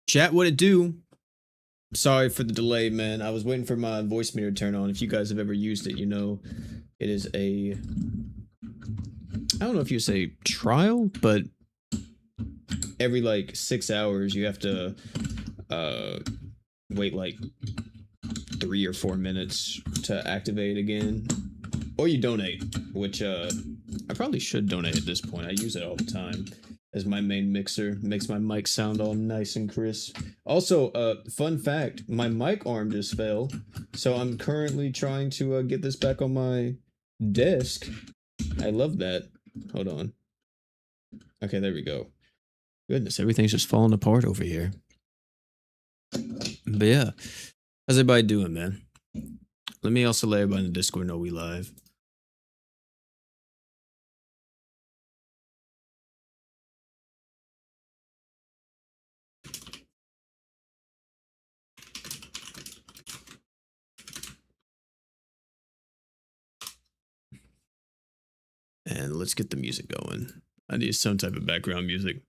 Chat, what it do? Sorry for the delay, man. I was waiting for my voice meter to turn on. If you guys have ever used it, you know it is a, I don't know if you say trial, but every like 6 hours you have to wait like 3 or 4 minutes to activate again, or you donate, which I probably should donate at this point. I use it all the time as my main mixer. Makes my mic sound all nice and crisp. Also, fun fact, my mic arm just fell, so I'm currently trying to get this back on my desk. I love that. Hold on. Okay, there we go. Goodness, everything's just falling apart over here. But yeah, how's everybody doing, man? Let me also let everybody in the Discord know we live. And let's get the music going. I need some type of background music.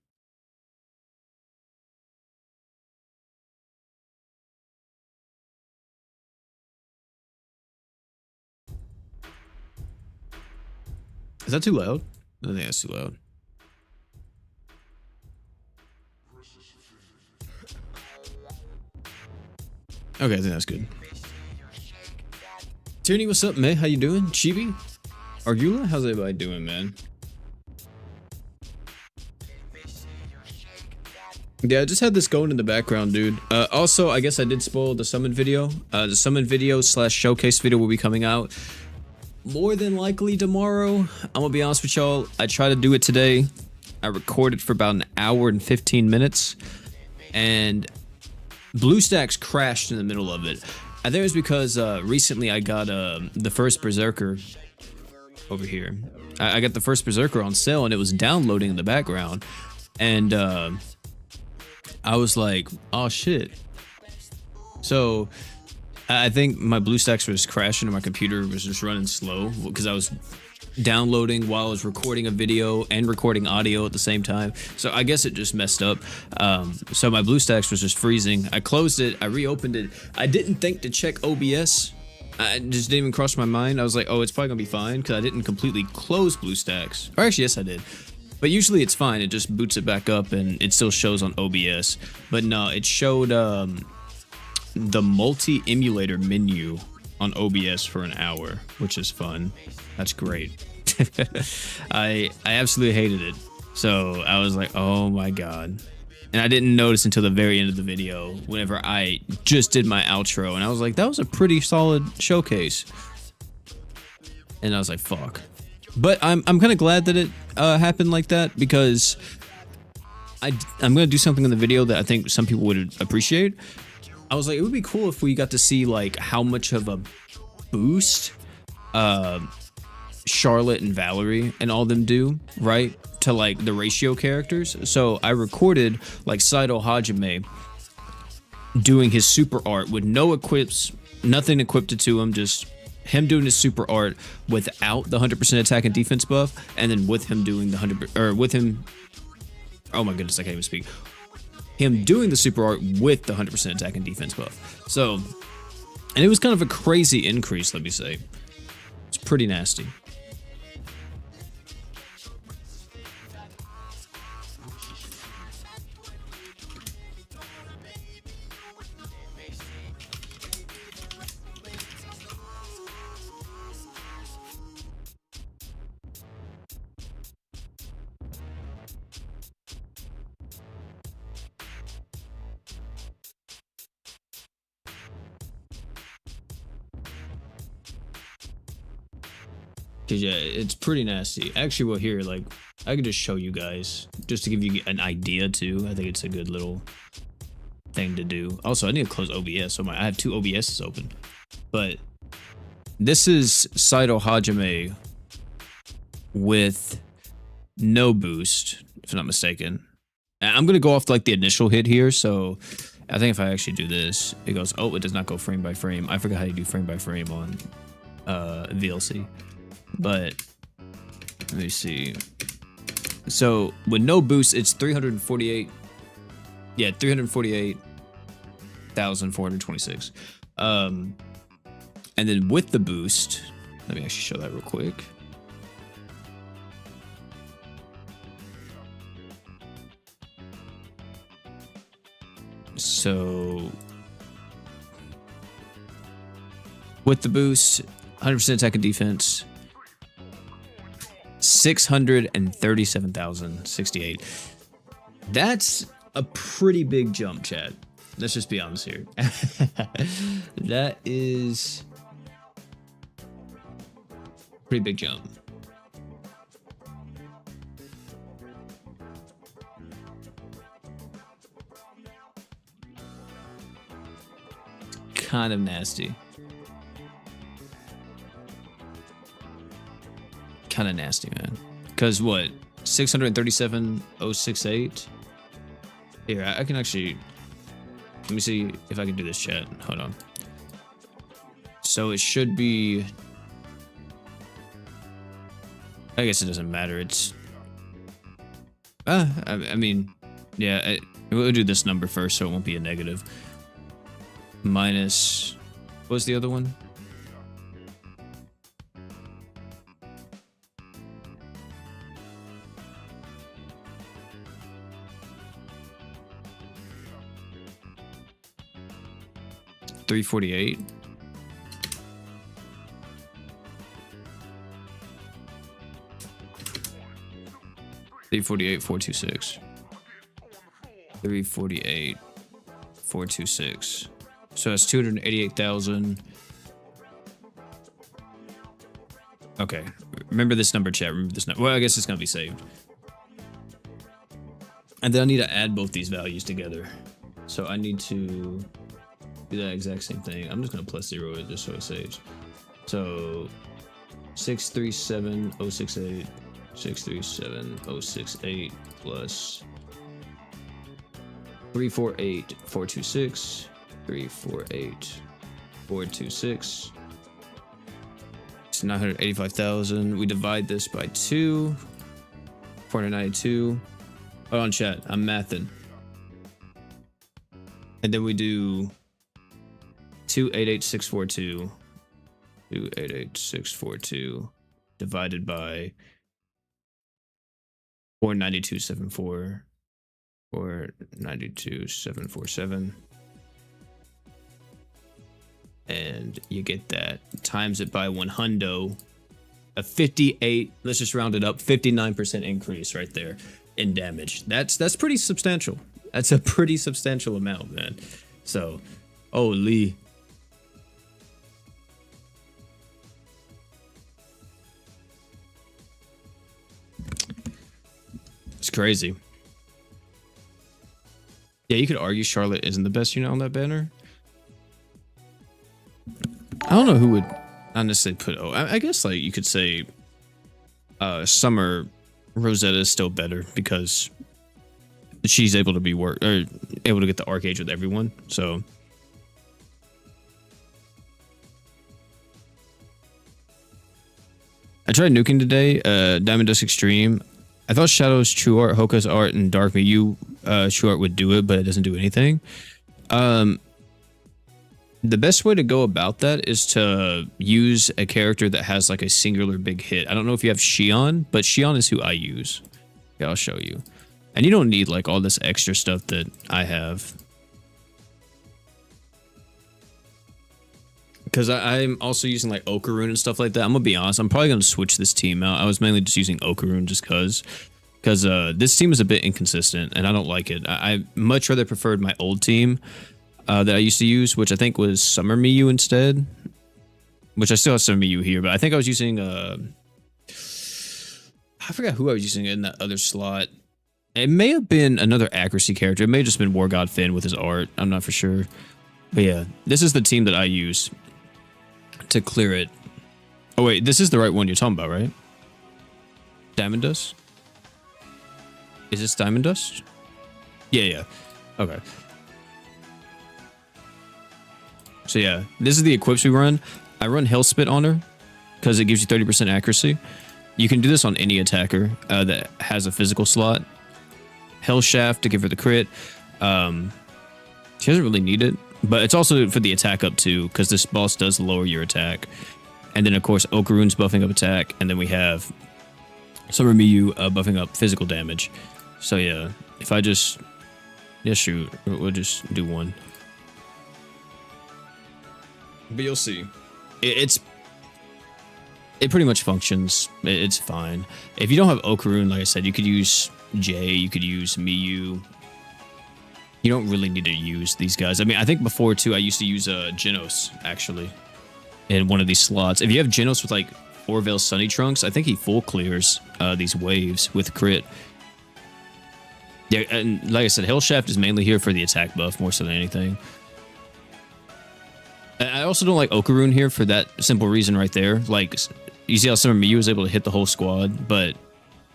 Is that too loud? I don't think that's too loud. Okay, I think that's good. Tierney, what's up, man? How you doing? Chibi? Argula? How's everybody doing, man? Yeah, I just had this going in the background, dude. Also, I guess I did spoil the summon video. The summon video / showcase video will be coming out more than likely tomorrow. I'm gonna be honest with y'all. I tried to do it today. I recorded for about an hour and 15 minutes. And BlueStacks crashed in the middle of it. I think it was because recently I got the first Berserker over here. I got the first Berserker on sale and it was downloading in the background. And I was like, oh shit. So I think my BlueStacks was crashing and my computer was just running slow because I was downloading while I was recording a video and recording audio at the same time. So I guess it just messed up. So my BlueStacks was just freezing. I closed it. I reopened it. I didn't think to check OBS. I just didn't even cross my mind. I was like, oh, it's probably gonna be fine because I didn't completely close BlueStacks. Or actually, yes, I did. But usually it's fine. It just boots it back up and it still shows on OBS. But no, it showed the multi-emulator menu on OBS for an hour, which is fun. That's great. I absolutely hated it. So I was like, oh my god. And I didn't notice until the very end of the video whenever I just did my outro and I was like, that was a pretty solid showcase. And I was like, fuck. But I'm kind of glad that it happened like that because I'm going to do something in the video that I think some people would appreciate. I was like, it would be cool if we got to see like how much of a boost Charlotte and Valerie and all them do, right? To like the ratio characters. So I recorded like Saito Hajime doing his super art with no equips, nothing equipped to him, just him doing his super art without the 100% attack and defense buff, and then with him doing the 100%, or with him, oh my goodness, I can't even speak. Him doing the super art with the 100% attack and defense buff. So, and it was kind of a crazy increase, let me say. It's pretty nasty. Yeah, it's pretty nasty. Actually, well, here, like, I could just show you guys, just to give you an idea, too. I think it's a good little thing to do. Also, I need to close OBS, so I have 2 OBSs open. But this is Saito Hajime with no boost, if I'm not mistaken. I'm going to go off, like, the initial hit here, so I think if I actually do this, it goes, oh, it does not go frame by frame. I forgot how you do frame by frame on VLC. But let me see. So with no boost, it's 348 Yeah, 348,426. And then with the boost, let me actually show that real quick. So with the boost, 100% attack and defense, 637,068. That's a pretty big jump, chat. Let's just be honest here. That is a pretty big jump. Kind of nasty. Kind of nasty, man. Because what? 637,068? Here, I can actually... Let me see if I can do this, chat. Hold on. So it should be... I guess it doesn't matter. It's... I mean... Yeah, we'll do this number first so it won't be a negative. Minus... What was the other one? $348. $348,426. $348,426. So that's 288,000. Okay. Remember this number, chat. Remember this number. Well, I guess it's gonna be saved. And then I need to add both these values together. So I need to do that exact same thing. I'm just gonna plus 0 it just so it saves. So 637,068, 637,068 plus 348,426, 348,426. It's 985,000. We divide this by 2. 492. Hold on, chat. I'm mathing. And then we do 288,642. 288,642 divided by 492,744. 492,747. And you get that. Times it by 100. A 58, let's just round it up, 59% increase right there in damage. That's pretty substantial. That's a pretty substantial amount, man. So, holy. It's crazy. Yeah, you could argue Charlotte isn't the best unit on that banner. I don't know who would not necessarily put... Oh, I guess like you could say Summer Rosetta is still better because she's able to be able to get the Archage with everyone. So I tried nuking today, Diamond Dust Extreme. I thought Shadow's True Art, Hoka's Art, and Dark Miyu True Art would do it, but it doesn't do anything. The best way to go about that is to use a character that has like a singular big hit. I don't know if you have Xion, but Xion is who I use. Okay, I'll show you. And you don't need like all this extra stuff that I have. Because I'm also using like Okaroon and stuff like that. I'm going to be honest, I'm probably going to switch this team out. I was mainly just using Okaroon just because this team is a bit inconsistent and I don't like it. I much rather preferred my old team that I used to use, which I think was Summer Miyu instead. Which I still have Summer Miyu here, but I think I was using... I forgot who I was using in that other slot. It may have been another accuracy character. It may have just been War God Finn with his art. I'm not for sure. But yeah, this is the team that I use to clear it. Oh wait, this is the right one you're talking about, right? Diamond Dust? Is this Diamond Dust? Yeah. Okay. So yeah, this is the equips we run. I run Hellspit on her because it gives you 30% accuracy. You can do this on any attacker that has a physical slot. Hellshaft to give her the crit. She doesn't really need it, but it's also for the attack up too, because this boss does lower your attack. And then of course Okarune's buffing up attack, and then we have Summer Miyu buffing up physical damage. So yeah, if I just shoot, we'll just do one. But you'll see, it pretty much functions. It's fine. If you don't have Okarune, like I said, you could use Jay, you could use Miyu. You don't really need to use these guys. I mean, I think before too, I used to use Genos actually in one of these slots. If you have Genos with like Orville Sunny Trunks, I think he full clears these waves with crit. Yeah, and like I said, Hellshaft is mainly here for the attack buff more so than anything. I also don't like Okarune here for that simple reason right there. Like, you see how Summer Miyu was able to hit the whole squad, but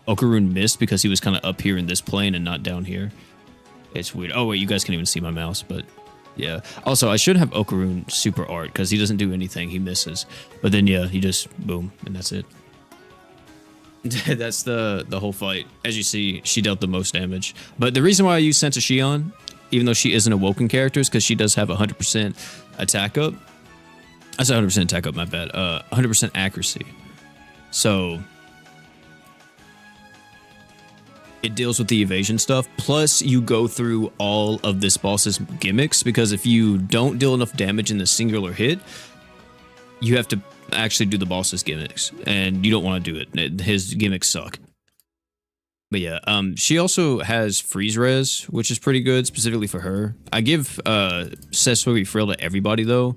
Okarune missed because he was kind of up here in this plane and not down here. It's weird. Oh, wait, you guys can't even see my mouse, but yeah. Also, I should have Okarune super art because he doesn't do anything. He misses. But then, yeah, he just boom, and that's it. That's the whole fight. As you see, she dealt the most damage. But the reason why I use Senta Shion, even though she isn't a Woken character, is because she does have 100% attack up. I said 100% attack up, my bad. 100% accuracy. So it deals with the evasion stuff. Plus, you go through all of this boss's gimmicks, because if you don't deal enough damage in the singular hit, you have to actually do the boss's gimmicks, and you don't want to do it. His gimmicks suck. But yeah, she also has freeze res, which is pretty good, specifically for her. I give Sesoi Frill to everybody though,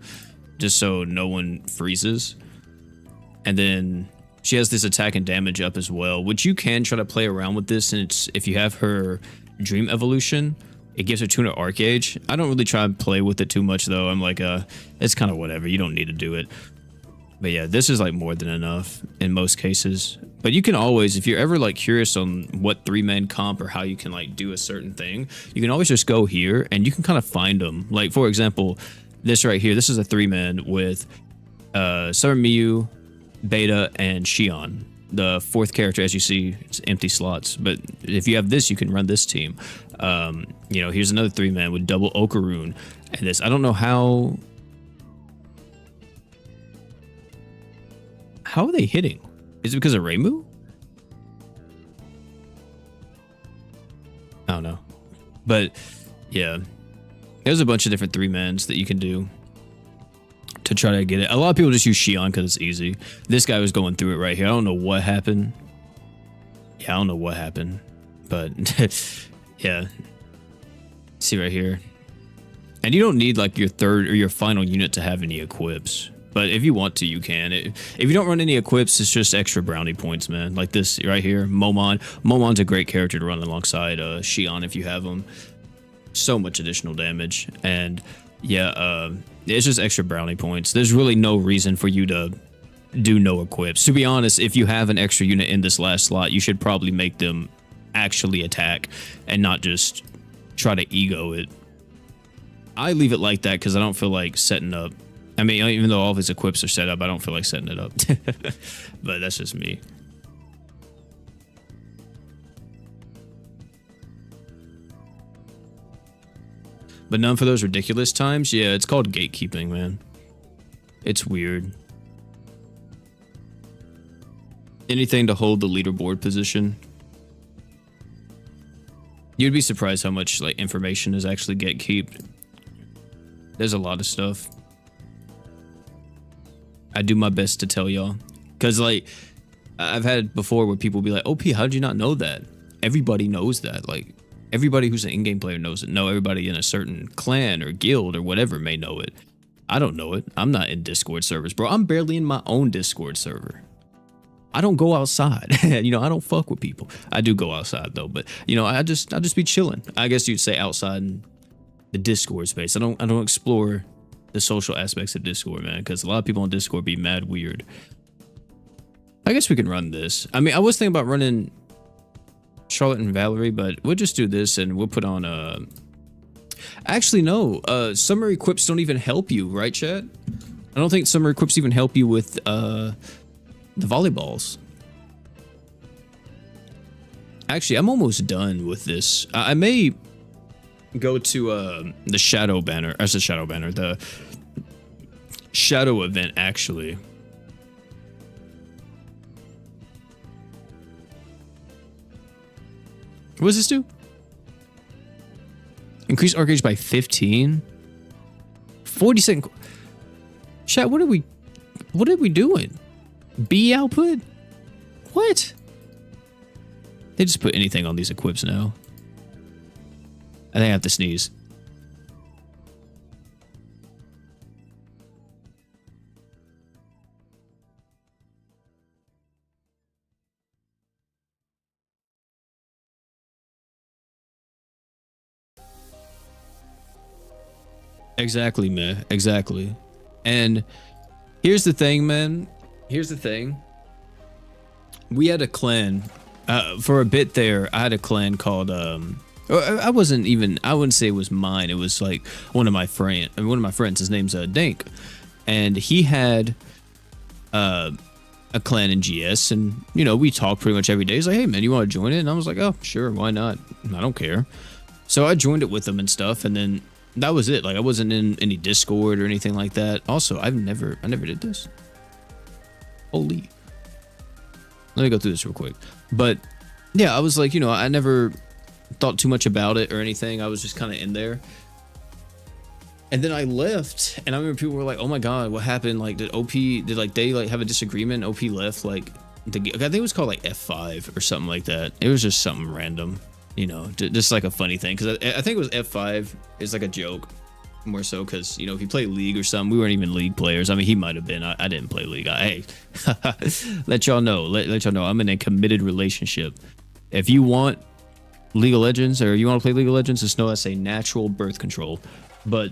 just so no one freezes. And then she has this attack and damage up as well, which you can try to play around with this. And it's, if you have her Dream Evolution, it gives her 200 Arc Gauge. I don't really try and play with it too much though. I'm like, it's kind of whatever. You don't need to do it. But yeah, this is like more than enough in most cases. But you can always, if you're ever like curious on what 3-man comp or how you can like do a certain thing, you can always just go here and you can kind of find them. Like for example, this right here, this is a 3-man with Summer Miyu, Beta, and Shion. The fourth character, as you see, it's empty slots. But if you have this, you can run this team. You know, here's another 3-man with double Okarune. And this, I don't know how are they hitting? Is it because of Reimu? I don't know. But yeah, there's a bunch of different 3-mans that you can do to try to get it. A lot of people just use Shion because it's easy. This guy was going through it right here. I don't know what happened. Yeah, I don't know what happened. But yeah. See right here. And you don't need like your third or your final unit to have any equips. But if you want to, you can. If you don't run any equips, it's just extra brownie points, man. Like this right here, Momon. Momon's a great character to run alongside Shion if you have him. So much additional damage. And yeah, it's just extra brownie points. There's really no reason for you to do no equips. To be honest, if you have an extra unit in this last slot, you should probably make them actually attack and not just try to ego it. I leave it like that because I don't feel like setting up. I mean, even though all of his equips are set up, I don't feel like setting it up. But that's just me. But none for those ridiculous times. Yeah, it's called gatekeeping, man. It's weird. Anything to hold the leaderboard position. You'd be surprised how much like information is actually gatekeeped. There's a lot of stuff. I do my best to tell y'all, because like I've had before where people be like, OP, how did you not know that? Everybody knows that. Like everybody who's an in-game player knows it. No, everybody in a certain clan or guild or whatever may know it. I don't know it. I'm not in Discord servers, bro. I'm barely in my own Discord server. I don't go outside. You know, I don't fuck with people. I do go outside though, but you know, I just be chilling. I guess you'd say outside in the Discord space. I don't explore the social aspects of Discord, man, because a lot of people on Discord be mad weird. I guess we can run this. I mean, I was thinking about running Charlotte and Valerie, but we'll just do this and we'll put on actually no, summer equips don't even help you, right, chat? I don't think summer equips even help you with the volleyballs. Actually, I'm almost done with this. I may go to the shadow banner. As the shadow banner, the shadow event actually. What does this do? Increase arc age by 15. 40-second. Chat, what are we doing? B output? What? They just put anything on these equips now. I think I have to sneeze. Exactly, man. Exactly. And here's the thing, man. Here's the thing. We had a clan. For a bit there, I had a clan called I wouldn't say it was mine. It was like one of my friends. His name's Dank. And he had a clan in GS, and you know, we talk pretty much every day. He's like, "Hey man, you want to join it?" And I was like, "Oh, sure, why not? I don't care." So I joined it with him and stuff, and then that was it. Like, I wasn't in any Discord or anything like that. Also, I never did this. Holy. Let me go through this real quick. But yeah, I was like, you know, I never thought too much about it or anything. I was just kind of in there. And then I left, and I remember people were like, "Oh my god, what happened? Like, did they like have a disagreement? OP left, like, I think it was called like F5 or something like that. It was just something random, you know, just like a funny thing. Because I think it was F5 is like a joke, more so because, you know, if you play League or something, we weren't even League players. I mean, he might have been. I didn't play League. Hey, let y'all know. Let y'all know I'm in a committed relationship. If you want League of Legends or you want to play League of Legends, just know that's a natural birth control. But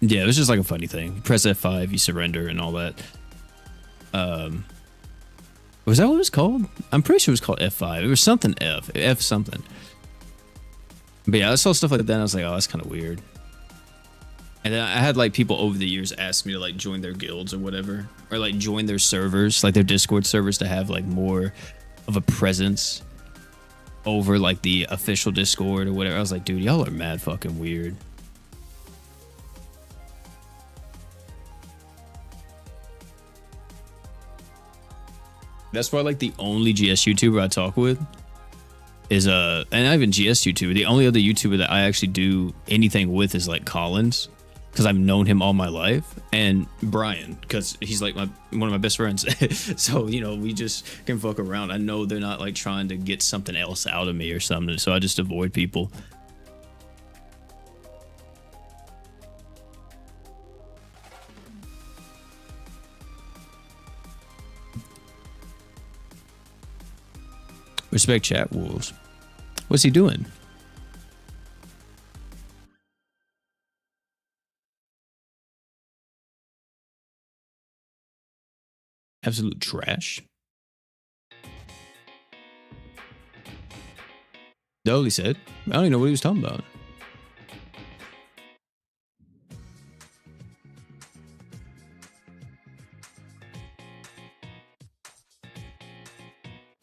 yeah, it was just like a funny thing. You press F5, you surrender and all that. Was that what it was called? I'm pretty sure it was called F5. It was something F something. But yeah, I saw stuff like that and I was like, oh, that's kind of weird. And then I had like people over the years ask me to like join their guilds or whatever, or like join their servers, like their Discord servers, to have like more of a presence over like the official Discord or whatever. I was like, dude, y'all are mad fucking weird. That's why like the only GS YouTuber I talk with is and not even GS YouTuber. The only other YouTuber that I actually do anything with is like Collins, because I've known him all my life, and Brian, because he's like one of my best friends. So, you know, we just can fuck around. I know they're not like trying to get something else out of me or something, so I just avoid people. Respect chat wolves. What's he doing? Absolute trash. No, he said. I don't even know what he was talking about.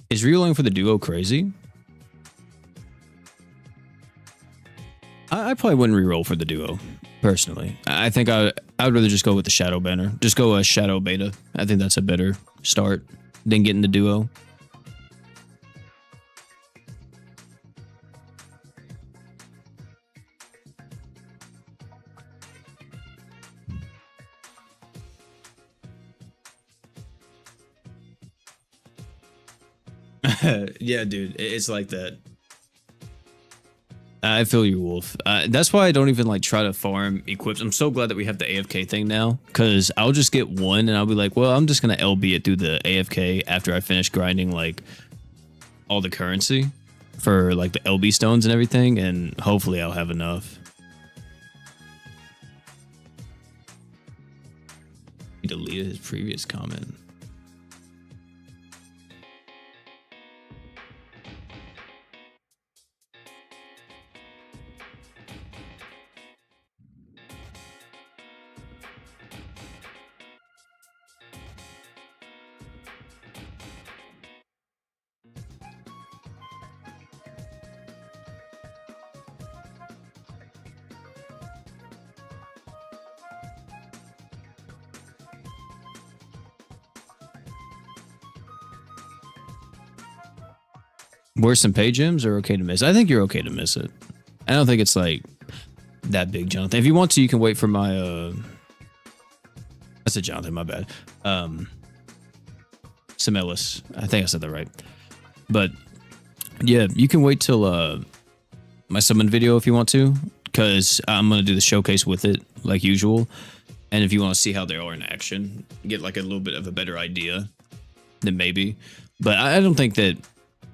Is reeling for the duo crazy? I probably wouldn't reroll for the duo, personally. I think I would rather just go with the shadow banner. Just go a shadow beta. I think that's a better start than getting the duo. Yeah, dude, it's like that. I feel you, Wolf. That's why I don't even like try to farm equips. I'm so glad that we have the AFK thing now, because I'll just get one and I'll be like, well, I'm just gonna LB it through the AFK after I finish grinding like all the currency for like the LB stones and everything, and hopefully I'll have enough. He deleted his previous comment. Worse than pay gyms or okay to miss? I think you're okay to miss it. I don't think it's like that big, Jonathan. If you want to, you can wait for my I said Jonathan, my bad. Simelis. I think I said that right. But yeah, you can wait till my summon video if you want to, because I'm gonna do the showcase with it like usual. And if you want to see how they are in action, get like a little bit of a better idea, then maybe. But I don't think that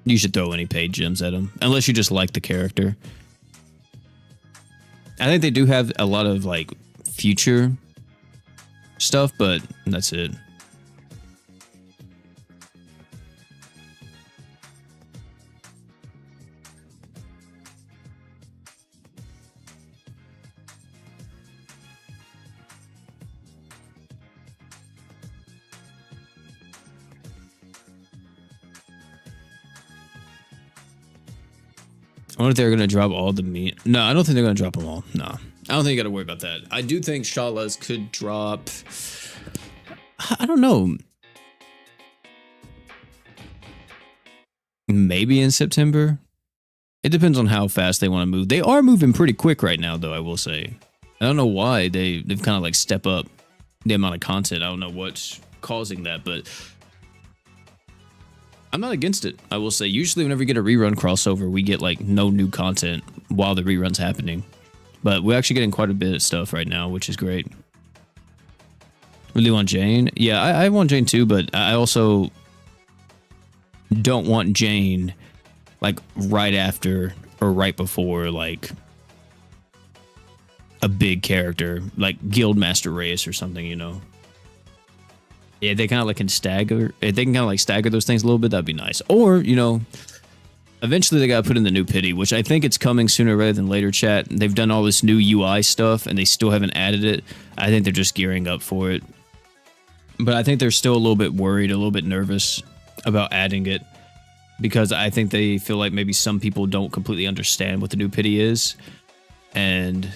you should throw any paid gems at them unless you just like the character. I think they do have a lot of like future stuff, but that's it. I wonder if they're gonna drop all the meat. No, I don't think they're gonna drop them all. No, I don't think you gotta worry about that. I do think Shala's could drop. I don't know. Maybe in September. It depends on how fast they want to move. They are moving pretty quick right now, though, I will say. I don't know why they've kind of like step up the amount of content. I don't know what's causing that, but I'm not against it. I will say usually whenever we get a rerun crossover, we get like no new content while the rerun's happening. But we're actually getting quite a bit of stuff right now, which is great. Really want Jane? Yeah, I want Jane too, but I also don't want Jane like right after or right before like a big character like Guildmaster Reyes or something, you know. Yeah, they kind of like can stagger. If they can kind of like stagger those things a little bit, that'd be nice. Or, you know, eventually they got to put in the new pity, which I think it's coming sooner rather than later, chat. They've done all this new UI stuff and they still haven't added it. I think they're just gearing up for it. But I think they're still a little bit worried, a little bit nervous about adding it, because I think they feel like maybe some people don't completely understand what the new pity is. And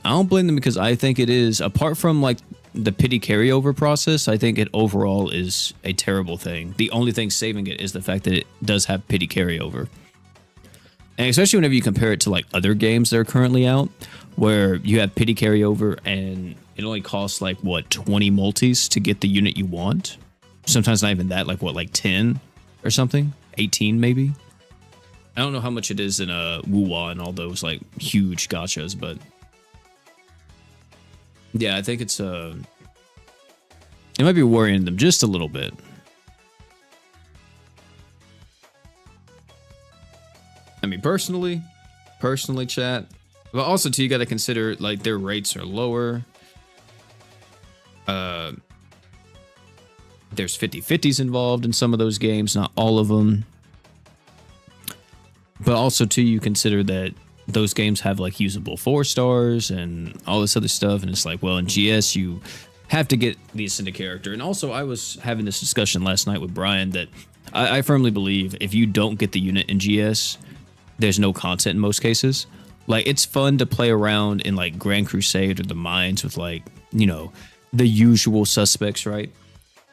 I don't blame them, because I think it is, apart from like the pity carryover process, I think it overall is a terrible thing. The only thing saving it is the fact that it does have pity carryover. And especially whenever you compare it to like other games that are currently out, where you have pity carryover and it only costs like what, 20 multis to get the unit you want. Sometimes not even that, like what, like 10 or something, 18 maybe. I don't know how much it is in Wuwa and all those like huge gachas, but yeah, I think it's it might be worrying them just a little bit. I mean, personally, chat, but also too, you got to consider like their rates are lower. There's 50/50s involved in some of those games, not all of them. But also too, you consider that those games have like usable 4 stars and all this other stuff, and it's like, well, in GS you have to get the Ascended character. And also, I was having this discussion last night with Brian that I firmly believe if you don't get the unit in GS, there's no content in most cases. Like, it's fun to play around in like Grand Crusade or the mines with like, you know, the usual suspects, right?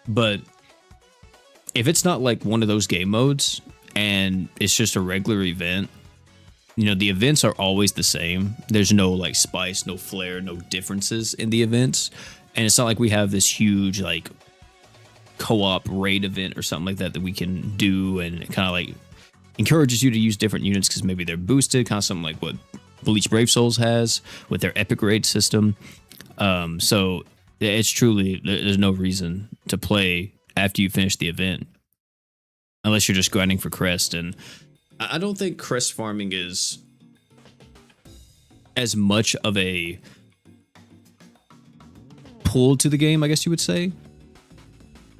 But if it's not like one of those game modes and it's just a regular event, you know, the events are always the same. There's no like spice, no flair, no differences in the events. And it's not like we have this huge like co-op raid event or something like that that we can do, and it kind of like encourages you to use different units because maybe they're boosted, kind of something like what Bleach Brave Souls has with their epic raid system. So it's truly, there's no reason to play after you finish the event unless you're just grinding for crest. And I don't think crest farming is as much of a pull to the game, I guess you would say.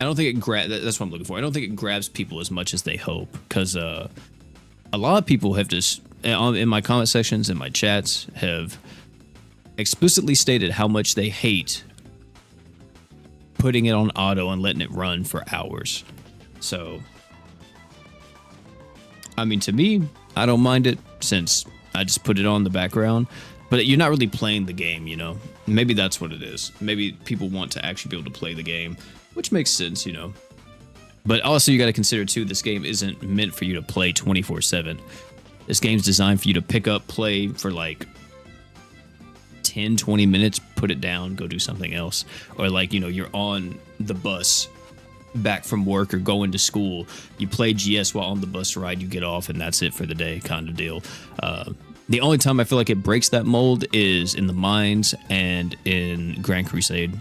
I don't think it that's what I'm looking for. I don't think it grabs people as much as they hope, because a lot of people have just, in my comment sections, in my chats, have explicitly stated how much they hate putting it on auto and letting it run for hours. So, I mean, to me, I don't mind it since I just put it on the background, but you're not really playing the game, you know? Maybe that's what it is. Maybe people want to actually be able to play the game, which makes sense, you know? But also, you got to consider too, this game isn't meant for you to play 24/7. This game's designed for you to pick up, play for like 10, 20 minutes, put it down, go do something else. Or like, you know, you're on the bus back from work or going to school. You play GS while on the bus ride, you get off, and that's it for the day kind of deal. The only time I feel like it breaks that mold is in the mines and in Grand Crusade.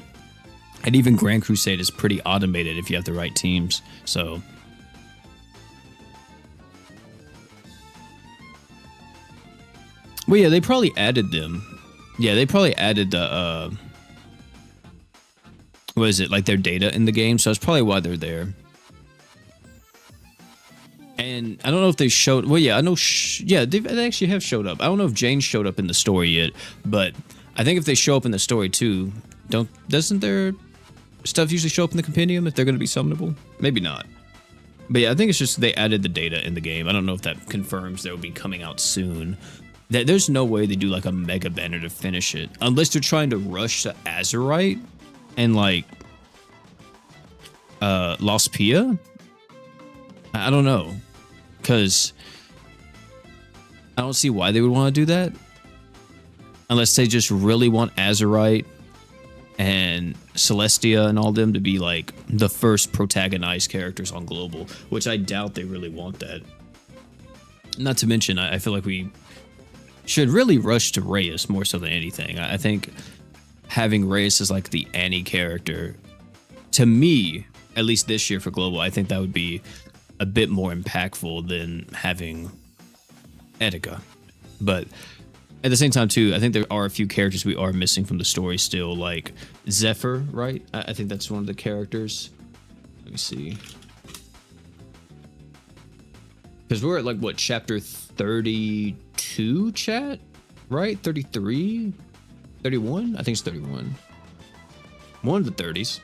And even Grand Crusade is pretty automated if you have the right teams. So well, yeah, they probably added them. Yeah, they probably added the what is it, like their data in the game, so that's probably why they're there. And I don't know if they showed. Well, yeah, I know. Yeah, they actually have showed up. I don't know if Jane showed up in the story yet, but I think if they show up in the story too, doesn't their stuff usually show up in the compendium if they're going to be summonable? Maybe not. But yeah, I think it's just they added the data in the game. I don't know if that confirms they'll be coming out soon. There's no way they do like a mega banner to finish it unless they're trying to rush to Azerite and like Lost Pia. I don't know, because I don't see why they would want to do that unless they just really want Azerite and Celestia and all them to be like the first protagonized characters on Global, which I doubt they really want that. Not to mention, I feel like we should really rush to Reyes more so than anything. I think having Reyes as like the Annie character, to me, at least this year for Global, I think that would be a bit more impactful than having Etika. But at the same time too, I think there are a few characters we are missing from the story still, like Zephyr, right? I think that's one of the characters. Let me see. Because we're at like what, chapter 32, chat? Right? 33? 31? I think it's 31. One of the 30s.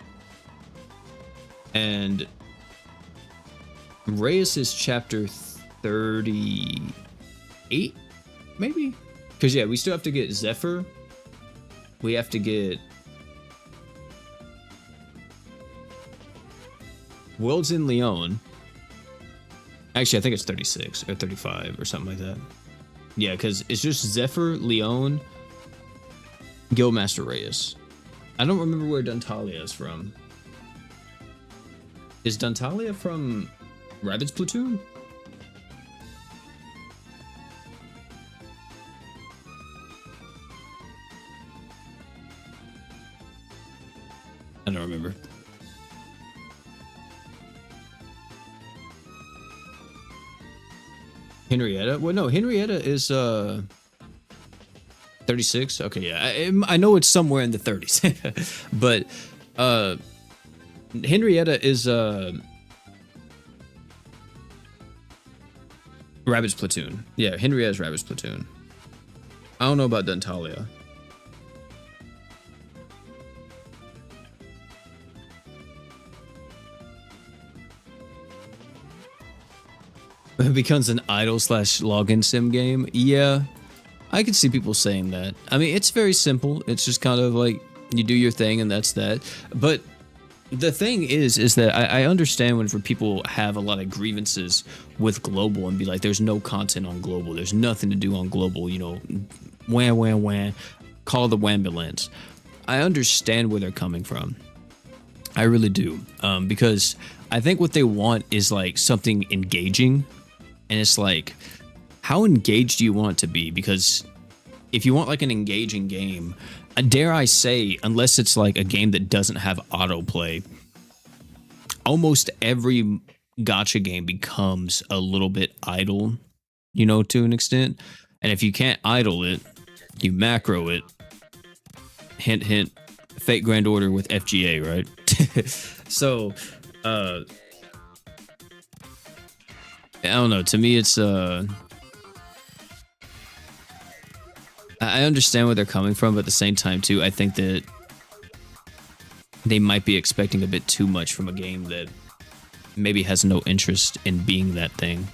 And Reyes is chapter 38, maybe? Because, yeah, we still have to get Zephyr. We have to get Worlds in Leon. Actually, I think it's 36 or 35 or something like that. Yeah, because it's just Zephyr, Leon, Guildmaster Reyes. I don't remember where Duntalia is from. Is Duntalia from Rabbids Platoon? I don't remember. Henrietta? Well, no, Henrietta is 36. Okay, yeah, I know it's somewhere in the 30s, but Henrietta is Rabbids Platoon. Yeah, Henrietta's Rabbids Platoon. I don't know about Duntalia. It becomes an idle / login sim game. Yeah, I could see people saying that. I mean, it's very simple. It's just kind of like you do your thing and that's that. But the thing is that I understand whenever people have a lot of grievances with Global and be like, there's no content on Global. There's nothing to do on Global, you know, wham, call the wambulance. I understand where they're coming from. I really do. Because I think what they want is like something engaging. And it's like, how engaged do you want it to be? Because if you want like an engaging game, dare I say, unless it's like a game that doesn't have autoplay, almost every gacha game becomes a little bit idle, you know, to an extent. And if you can't idle it, you macro it. Hint, hint, Fate Grand Order with FGA, right? So, I don't know. To me, it's I understand where they're coming from, but at the same time, too, I think that they might be expecting a bit too much from a game that maybe has no interest in being that thing.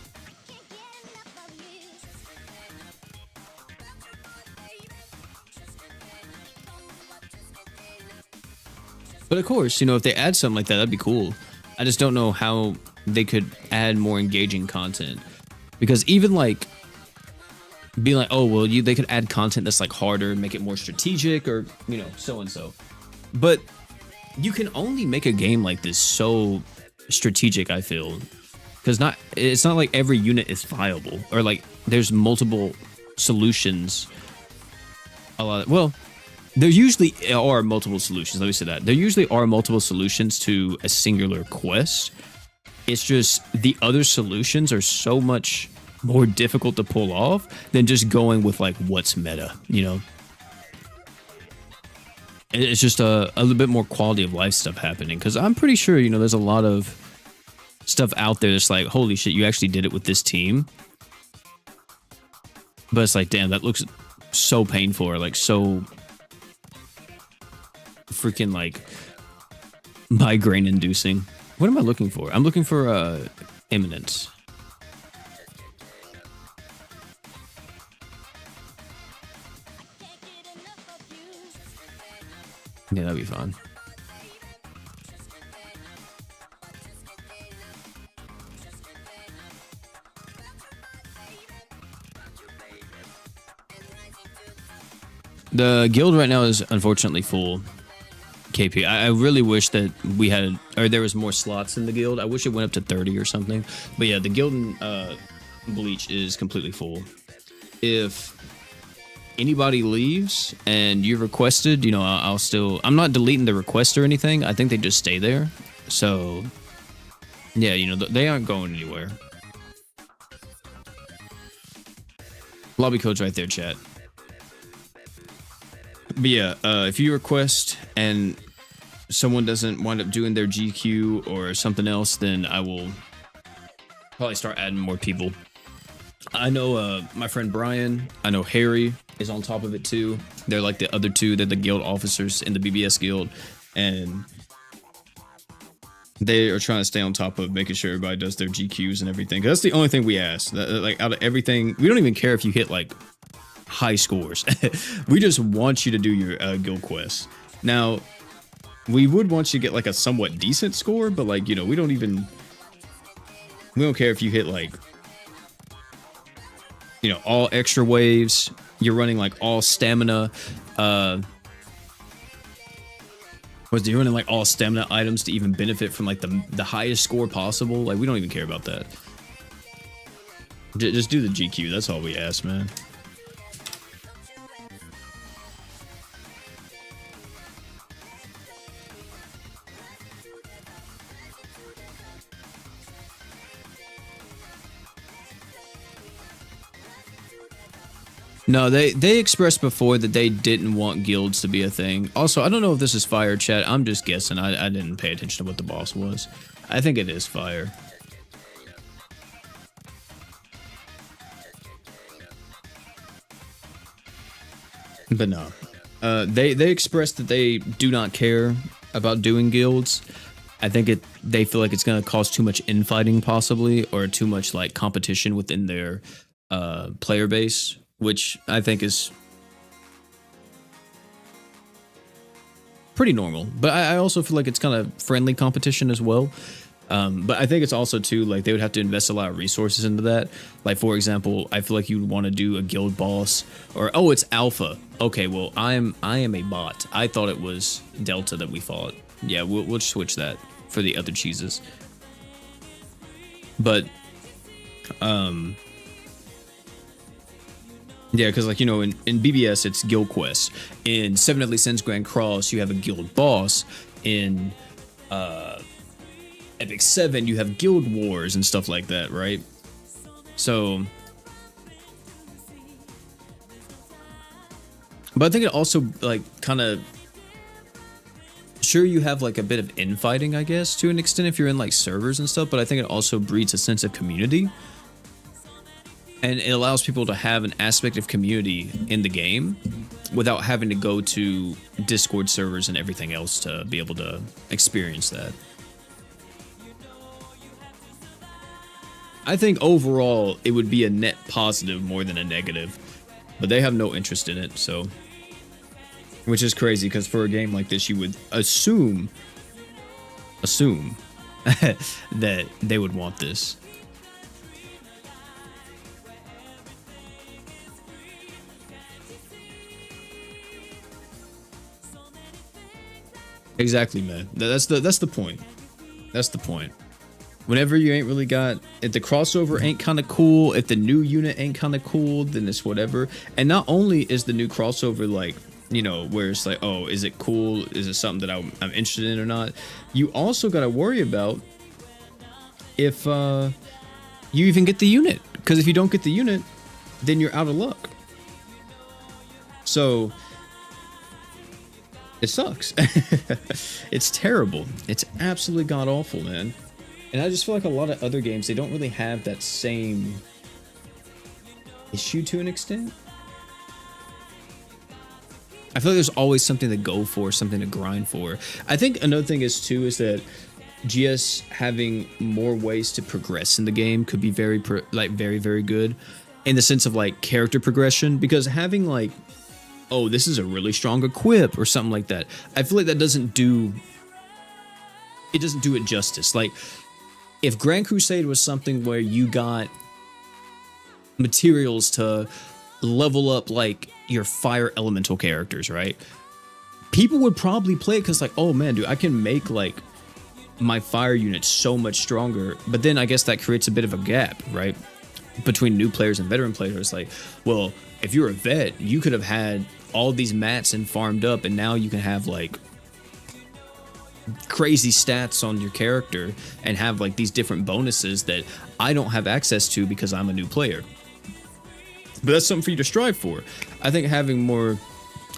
But of course, you know, if they add something like that, that'd be cool. I just don't know how they could add more engaging content, because even like being like, oh well, they could add content that's like harder, make it more strategic, or you know, so and so. But you can only make a game like this so strategic, I feel, because it's not like every unit is viable, or like there's multiple solutions. Well, there usually are multiple solutions. Let me say that there usually are multiple solutions to a singular quest. It's just the other solutions are so much more difficult to pull off than just going with like what's meta, you know. It's just a little bit more quality of life stuff happening, because I'm pretty sure, you know, there's a lot of stuff out there that's like, holy shit, you actually did it with this team. But it's like, damn, that looks so painful, or like so freaking like migraine inducing. What am I looking for? I'm looking for imminence. Yeah, that'd be fun. The guild right now is unfortunately full. KP. I really wish that we had, or there was more slots in the guild. I wish it went up to 30 or something. But yeah, the guild in Bleach is completely full. If anybody leaves and you requested, you know, I'm not deleting the request or anything. I think they just stay there. So yeah, you know, they aren't going anywhere. Lobby code's right there, chat. But yeah, if you request and someone doesn't wind up doing their GQ or something else, then I will probably start adding more people. I know my friend Brian, I know Harry is on top of it too. They're like the other two, they're the guild officers in the BBS guild, and they are trying to stay on top of making sure everybody does their GQs and everything. 'Cause that's the only thing we ask. Like out of everything, we don't even care if you hit like high scores. We just want you to do your guild quests. Now, we would want you to get like a somewhat decent score, but like, you know, we don't care if you hit like, you know, all extra waves, you're running like all stamina, you're running like all stamina items to even benefit from like the highest score possible. Like, we don't even care about that. Just do the GQ, that's all we ask, man. No, they expressed before that they didn't want guilds to be a thing. Also, I don't know if this is fire, chat. I'm just guessing. I didn't pay attention to what the boss was. I think it is fire. But no. They expressed that they do not care about doing guilds. I think they feel like it's going to cause too much infighting possibly, or too much like competition within their player base, which I think is pretty normal. But I also feel like it's kind of friendly competition as well. But I think it's also too, like, they would have to invest a lot of resources into that. Like, for example, I feel like you would want to do a guild boss, or, oh, it's alpha. Okay, well, I am a bot. I thought it was Delta that we fought. Yeah, we'll switch that for the other cheeses. But, yeah, because, like, you know, in BBS, it's guild quests. In Seven Deadly Sins Grand Cross, you have a guild boss. In Epic 7, you have guild wars and stuff like that, right? So, but I think it also, like, kind of, sure, you have, like, a bit of infighting, I guess, to an extent if you're in, like, servers and stuff, but I think it also breeds a sense of community. And it allows people to have an aspect of community in the game without having to go to Discord servers and everything else to be able to experience that. I think overall it would be a net positive more than a negative, but they have no interest in it, so, which is crazy because for a game like this you would assume that they would want this. Exactly, man. That's the point. That's the point. Whenever you ain't really got, if the crossover ain't kind of cool, if the new unit ain't kind of cool, then it's whatever. And not only is the new crossover like, you know, where it's like, oh, is it cool? Is it something that I'm interested in or not? You also got to worry about if you even get the unit. Because if you don't get the unit, then you're out of luck. So it sucks. It's terrible. It's absolutely god awful, man. And I just feel like a lot of other games, they don't really have that same issue to an extent. I feel like there's always something to go for, something to grind for. I think another thing is too is that GS having more ways to progress in the game could be very good in the sense of like character progression, because having like, oh, this is a really strong equip or something like that, I feel like that doesn't do it justice. Like if Grand Crusade was something where you got materials to level up like your fire elemental characters, right? People would probably play it because like, oh man, dude, I can make like my fire unit so much stronger. But then I guess that creates a bit of a gap, right, between new players and veteran players. Like, well, if you're a vet, you could have had all these mats and farmed up, and now you can have like crazy stats on your character and have like these different bonuses that I don't have access to because I'm a new player. But that's something for you to strive for. I think having more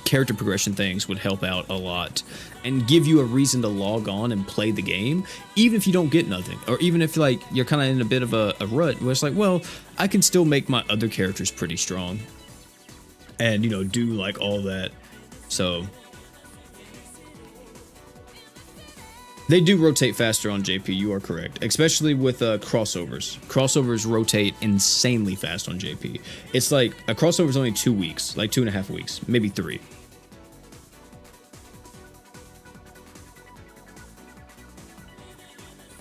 character progression things would help out a lot and give you a reason to log on and play the game, even if you don't get nothing, or even if like you're kind of in a bit of a rut where it's like, well, I can still make my other characters pretty strong and, you know, do like all that. So they do rotate faster on JP, you are correct. Especially with crossovers. Crossovers rotate insanely fast on JP. It's like a crossover is only 2 weeks, like 2.5 weeks, maybe 3.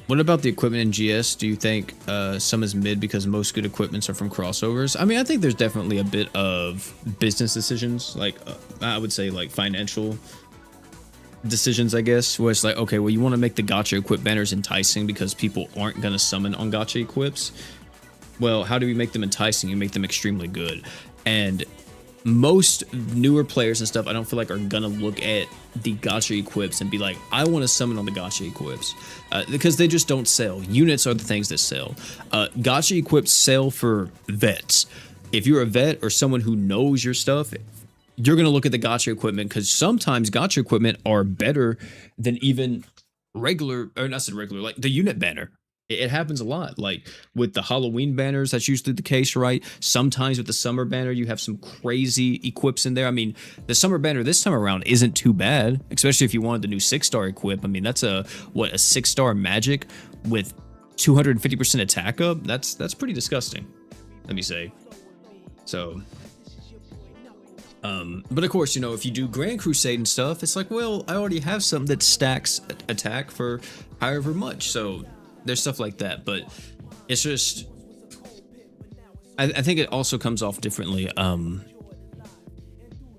What about the equipment in GS? Do you think some is mid because most good equipments are from crossovers? I mean, I think there's definitely a bit of business decisions, like I would say like financial decisions, I guess, where it's like, okay, well, you want to make the gacha equip banners enticing because people aren't going to summon on gacha equips. Well, how do we make them enticing? You make them extremely good. And most newer players and stuff, I don't feel like are going to look at the gacha equips and be like, I want to summon on the gacha equips, because they just don't sell. Units are the things that sell. Gacha equips sell for vets. If you're a vet or someone who knows your stuff, you're going to look at the gacha equipment, because sometimes gacha equipment are better than even regular, or not regular, like the unit banner. It happens a lot. Like with the Halloween banners, that's usually the case, right? Sometimes with the summer banner, you have some crazy equips in there. I mean, the summer banner this time around isn't too bad, especially if you wanted the new 6-star equip. I mean, that's a 6-star magic with 250% attack up? That's pretty disgusting, let me say. So but of course, you know, if you do Grand Crusade and stuff, it's like, well, I already have something that stacks attack for however much. So there's stuff like that, but it's just, I think it also comes off differently, at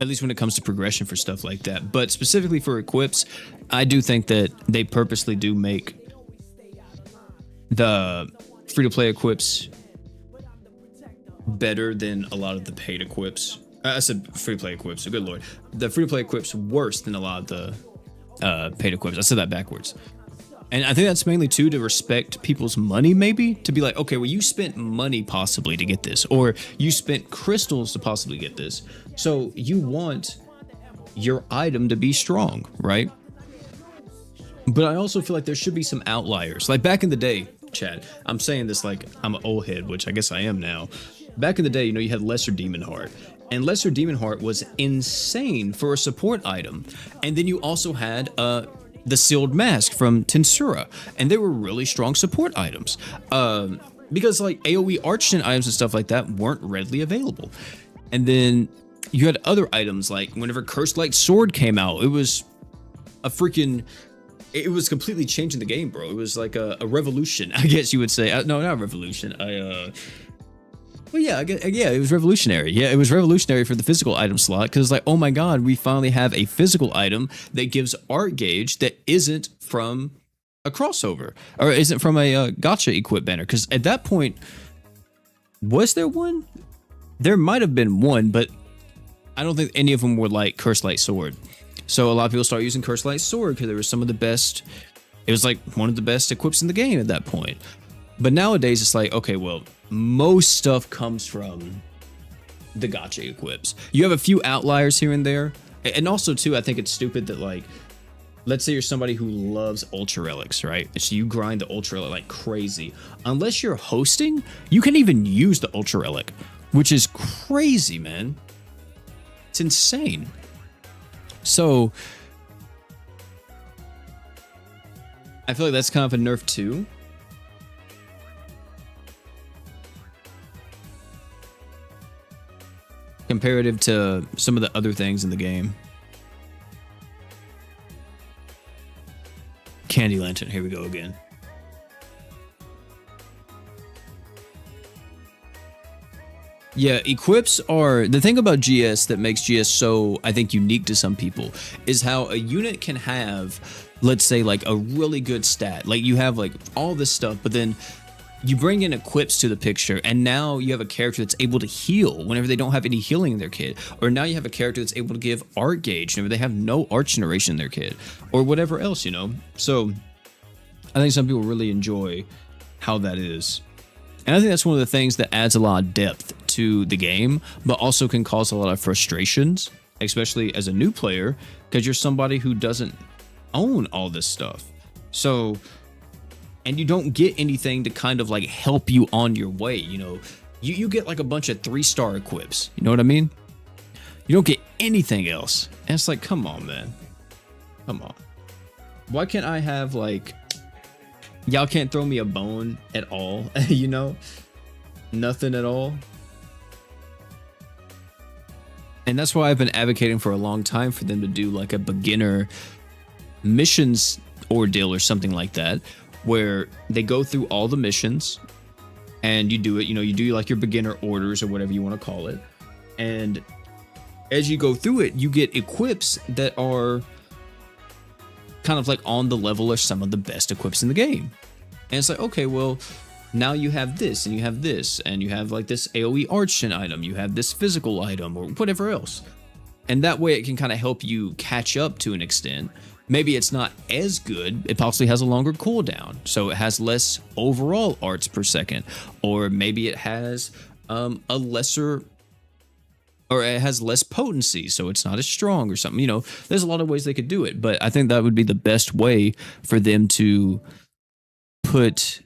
least when it comes to progression for stuff like that. But specifically for equips, I do think that they purposely do make the free-to-play equips better than a lot of the paid equips. I said free-to-play equips, so good lord. The free-to-play equips worse than a lot of the paid equips. I said that backwards. And I think that's mainly too to respect people's money, maybe, to be like, okay, well, you spent money possibly to get this, or you spent crystals to possibly get this. So you want your item to be strong, right? But I also feel like there should be some outliers. Like back in the day, Chad, I'm saying this like I'm an old head, which I guess I am now. Back in the day, you know, you had Lesser Demon Heart. And Lesser Demon Heart was insane for a support item. And then you also had the Sealed Mask from Tensura, and they were really strong support items, because like AoE Archon items and stuff like that weren't readily available. And then you had other items like whenever Cursed Light Sword came out, it was a freaking it was completely changing the game, bro. It was like a revolution, I guess you would say. No, not a revolution. Well, yeah, yeah, it was revolutionary. Yeah, it was revolutionary for the physical item slot because it's like, oh my god, we finally have a physical item that gives art gauge that isn't from a crossover or isn't from a gacha equip banner. Because at that point, was there one? There might have been one, but I don't think any of them were like Curse Light Sword. So a lot of people start using Curse Light Sword because there was some of the best. It was like one of the best equips in the game at that point. But nowadays it's like, okay, well, most stuff comes from the gacha equips. You have a few outliers here and there. And also too, I think it's stupid that like, let's say you're somebody who loves Ultra Relics, right? So you grind the Ultra Relic like crazy. Unless you're hosting, you can even use the Ultra Relic, which is crazy, man. It's insane. So I feel like that's kind of a nerf too. Comparative to some of the other things in the game. Candy Lantern, here we go again. Yeah, equips are the thing about GS that makes GS so, I think, unique to some people is how a unit can have, let's say, like a really good stat. Like you have like all this stuff, but then you bring in equips to the picture, and now you have a character that's able to heal whenever they don't have any healing in their kit. Or now you have a character that's able to give art gauge whenever they have no art generation in their kit. Or whatever else, you know? So I think some people really enjoy how that is. And I think that's one of the things that adds a lot of depth to the game, but also can cause a lot of frustrations, especially as a new player, because you're somebody who doesn't own all this stuff. So... and you don't get anything to kind of like help you on your way, you know. You get like a bunch of 3-star equips, you know what I mean? You don't get anything else. And it's like, come on, man. Come on. Why can't I have like... y'all can't throw me a bone at all, you know? Nothing at all. And that's why I've been advocating for a long time for them to do like a beginner missions ordeal or something like that, where they go through all the missions and you do it, you know, you do like your beginner orders or whatever you want to call it. And as you go through it, you get equips that are kind of like on the level of some of the best equips in the game. And it's like, okay, well, now you have this and you have this and you have like this AoE Archon item, you have this physical item or whatever else. And that way it can kind of help you catch up to an extent. Maybe it's not as good. It possibly has a longer cooldown, so it has less overall arts per second. Or maybe it has a lesser, or it has less potency, so it's not as strong or something. You know, there's a lot of ways they could do it, but I think that would be the best way for them to put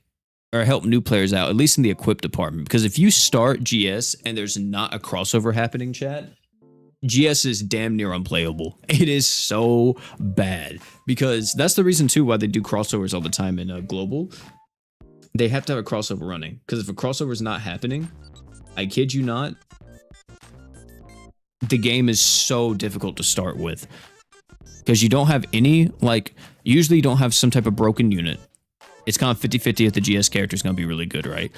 or help new players out, at least in the equip department. Because if you start GS and there's not a crossover happening, chat, GS is damn near unplayable. It is so bad, because that's the reason too why they do crossovers all the time in global. They have to have a crossover running, because if a crossover is not happening, I kid you not, the game is so difficult to start with, because you don't have any, like, usually you don't have some type of broken unit. It's kind of 50-50 if the GS character is going to be really good, right?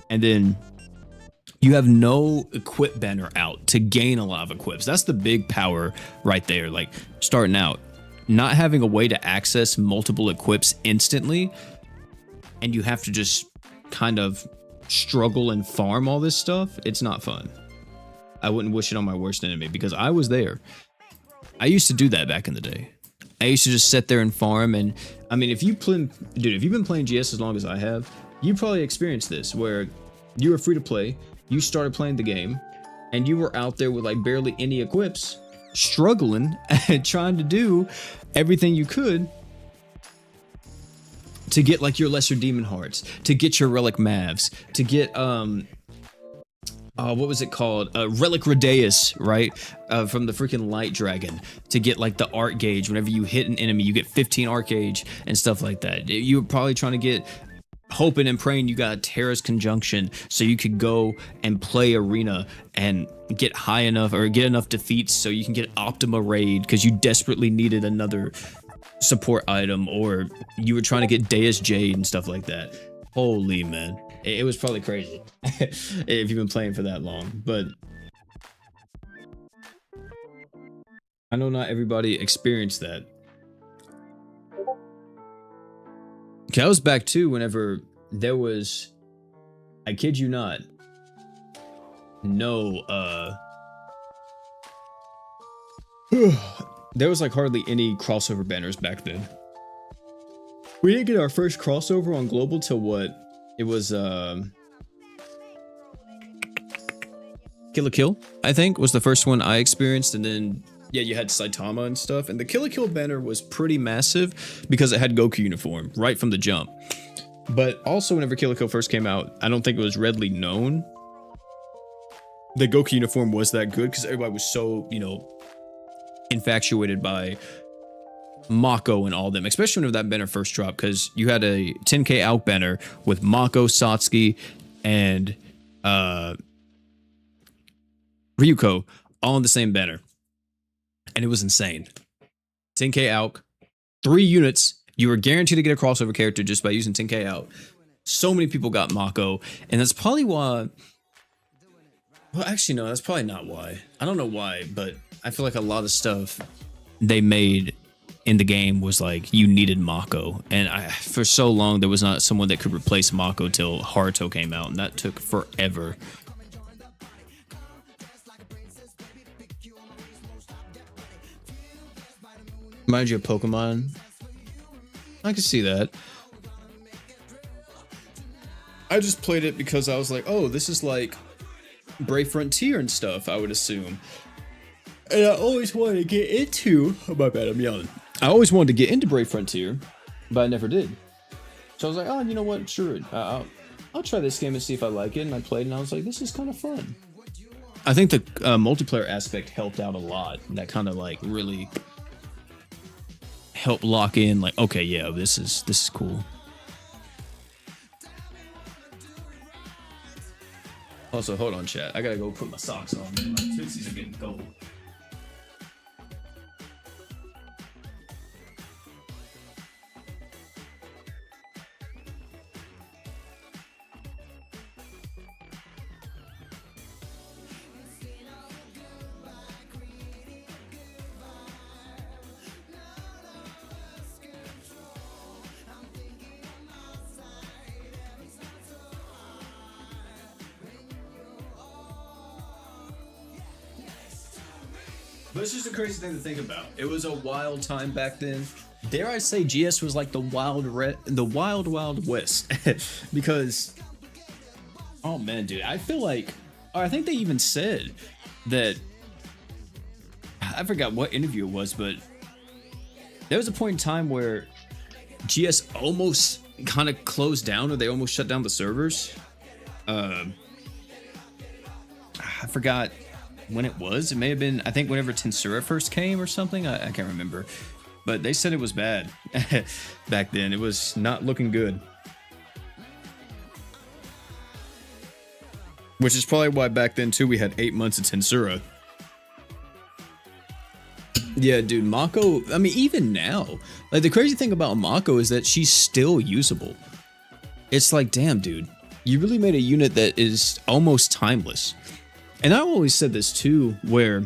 And then you have no equip banner out to gain a lot of equips. That's the big power right there. Like, starting out, not having a way to access multiple equips instantly, and you have to just kind of struggle and farm all this stuff. It's not fun. I wouldn't wish it on my worst enemy, because I was there. I used to do that back in the day. I used to just sit there and farm. And I mean, if you play, dude, if you've been playing GS as long as I have, you probably experienced this, where you were free to play. You started playing the game, and you were out there with like barely any equips, struggling and trying to do everything you could to get like your lesser demon hearts, to get your relic mavs, to get what was it called? Relic Redeus, right? From the freaking Light Dragon, to get like the art gauge. Whenever you hit an enemy, you get 15 art gauge and stuff like that. You were probably trying to get, hoping and praying you got Terra's Conjunction so you could go and play Arena and get high enough or get enough defeats so you can get Optima Raid, because you desperately needed another support item, or you were trying to get Deus Jade and stuff like that. Holy man, it was probably crazy if you've been playing for that long. But I know not everybody experienced that. Okay, I was back too whenever there was, I kid you not, no, there was like hardly any crossover banners back then. We didn't get our first crossover on Global till what? It was, Kill la Kill, I think, was the first one I experienced, and then, yeah, you had Saitama and stuff, and the Kill la Kill banner was pretty massive because it had Goku uniform right from the jump. But also, whenever Kill la Kill first came out, I don't think it was readily known that Goku uniform was that good because everybody was so, you know, infatuated by Mako and all them, especially whenever that banner first dropped, because you had a 10k out banner with Mako, Satsuki, and Ryuko all on the same banner. And it was insane. 10k out, 3 units. You were guaranteed to get a crossover character just by using 10k out. So many people got Mako, and that's probably why. Well, actually, no, that's probably not why. I don't know why, but I feel like a lot of stuff they made in the game was like you needed Mako, and for so long there was not someone that could replace Mako till Haruto came out, and that took forever. Reminds you of Pokemon. I can see that. I just played it because I was like, oh, this is like Brave Frontier and stuff, I would assume. And I always wanted to get into, oh my bad, I'm yelling. I always wanted to get into Brave Frontier, but I never did. So I was like, oh, you know what, sure, I'll try this game and see if I like it. And I played and I was like, this is kind of fun. I think the multiplayer aspect helped out a lot. And that kind of like really helped lock in like, okay, yeah, this is cool. Also, hold on, chat. I gotta go put my socks on. My tootsies are getting cold. But it's just a crazy thing to think about. It was a wild time back then. Dare I say GS was like the wild wild west. Because, oh man, dude, I feel like, I think they even said that, I forgot what interview it was, but there was a point in time where GS almost kind of closed down, or they almost shut down the servers. I forgot when it was. It may have been, I think, whenever Tensura first came or something. I can't remember, but they said it was bad back then. It was not looking good, which is probably why back then too we had 8 months of Tensura. Yeah, dude, Mako, I mean, even now, like, the crazy thing about Mako is that she's still usable. It's like, damn, dude, you really made a unit that is almost timeless. And I always said this too, where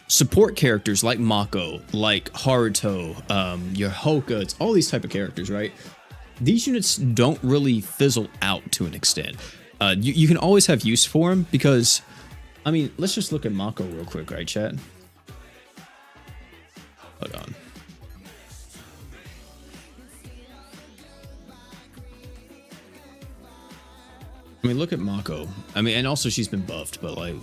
support characters like Mako, like Haruto, your Hoka, it's all these type of characters, right? These units don't really fizzle out to an extent. You can always have use for them because, I mean, let's just look at Mako real quick, right, chat? Hold on. I mean, look at Mako. I mean, and also she's been buffed, but like,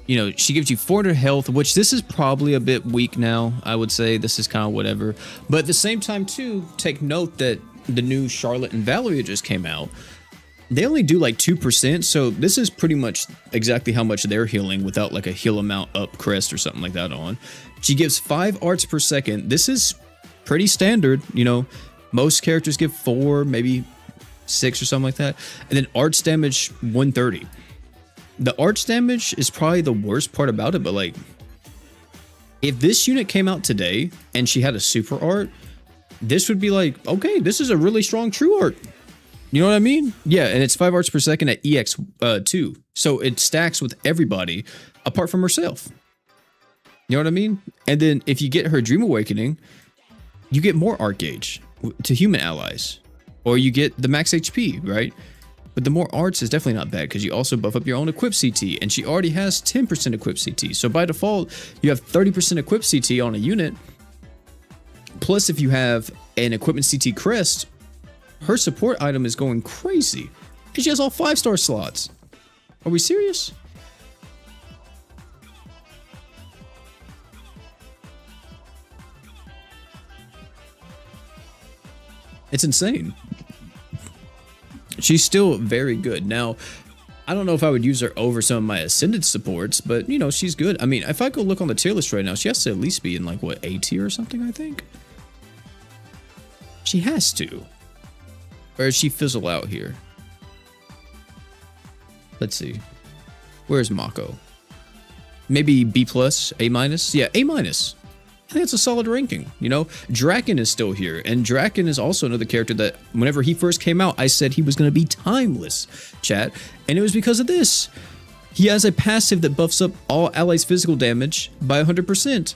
you know, she gives you 400 health, which this is probably a bit weak now. I would say this is kind of whatever. But at the same time, too, take note that the new Charlotte and Valeria just came out. They only do like 2%, so this is pretty much exactly how much they're healing without like a heal amount up crest or something like that on. She gives 5 arts per second. This is pretty standard, you know. Most characters give 4, maybe 6 or something like that. And then arts damage 130. The arts damage is probably the worst part about it, but like, if this unit came out today and she had a super art, this would be like, okay, this is a really strong true art. You know what I mean? Yeah, and it's 5 arts per second at EX2. So it stacks with everybody apart from herself. You know what I mean? And then if you get her Dream Awakening, you get more art gauge to human allies. Or you get the max HP, right? But the more arts is definitely not bad because you also buff up your own equip CT. And she already has 10% equip CT. So by default, you have 30% equip CT on a unit. Plus, if you have an equipment CT crest, her support item is going crazy. And she has all 5-star slots. Are we serious? It's insane. She's still very good. Now, I don't know if I would use her over some of my Ascended supports, but, you know, she's good. I mean, if I go look on the tier list right now, she has to at least be in, like, what, A tier or something, I think? She has to. Or does she fizzle out here? Let's see. Where's Mako? Maybe B+, A-? Yeah, A-. I think it's a solid ranking, you know? Draken is still here, and Draken is also another character that whenever he first came out, I said he was going to be timeless, chat, and it was because of this. He has a passive that buffs up all allies' physical damage by 100%.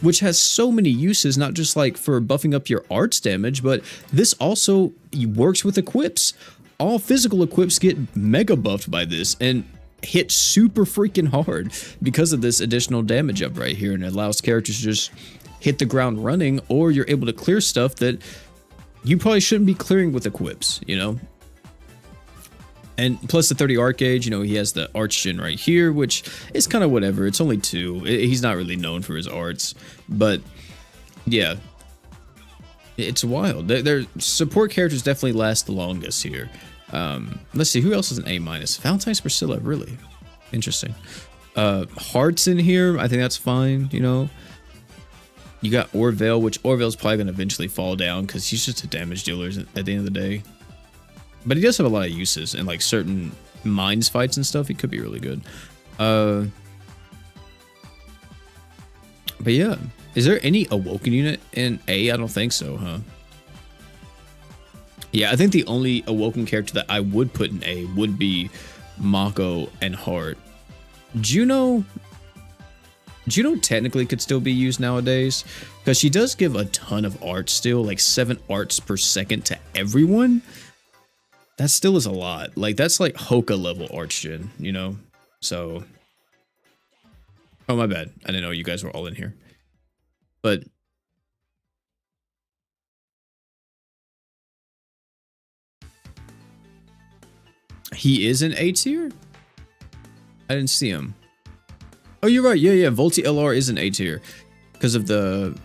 Which has so many uses, not just like for buffing up your arts damage, but this also works with equips. All physical equips get mega buffed by this and hit super freaking hard because of this additional damage up right here, and it allows characters to just hit the ground running, or you're able to clear stuff that you probably shouldn't be clearing with equips, you know? And plus the 30 art gauge, you know, he has the arch gen right here, which is kind of whatever. It's only 2. He's not really known for his arts, but yeah, it's wild. Their support characters definitely last the longest here. Let's see, who else is an A-? Valentine's Priscilla, really interesting. Hearts in here, I think that's fine, you know. You got Orville, which Orville's probably going to eventually fall down because he's just a damage dealer at the end of the day. But he does have a lot of uses, and like certain mines fights and stuff, he could be really good. But yeah, is there any Awoken unit in A? I don't think so, huh? Yeah, I think the only Awoken character that I would put in A would be Mako and Heart. Juno technically could still be used nowadays because she does give a ton of art still, like 7 arts per second to everyone. That still is a lot. Like, that's like Hoka level arch gen, you know? So, oh, my bad. I didn't know you guys were all in here. But he is an A tier? I didn't see him. Oh, you're right. Yeah. Volti LR is an A tier because of the...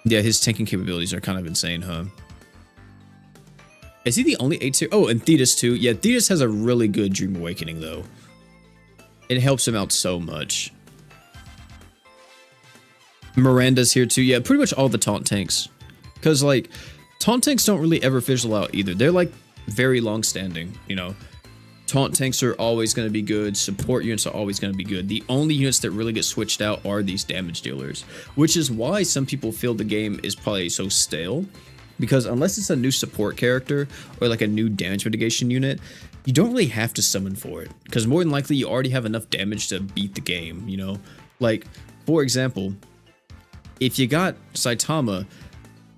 Yeah, his tanking capabilities are kind of insane, huh? Is he the only A tier? Oh, and Thetis too. Yeah, Thetis has a really good Dream Awakening though. It helps him out so much. Miranda's here too. Yeah, pretty much all the taunt tanks. Because like, taunt tanks don't really ever fizzle out either. They're like very long standing, you know. Taunt tanks are always going to be good. Support units are always going to be good. The only units that really get switched out are these damage dealers. Which is why some people feel the game is probably so stale. Because unless it's a new support character or like a new damage mitigation unit, you don't really have to summon for it. Because more than likely, you already have enough damage to beat the game, you know? Like, for example, if you got Saitama,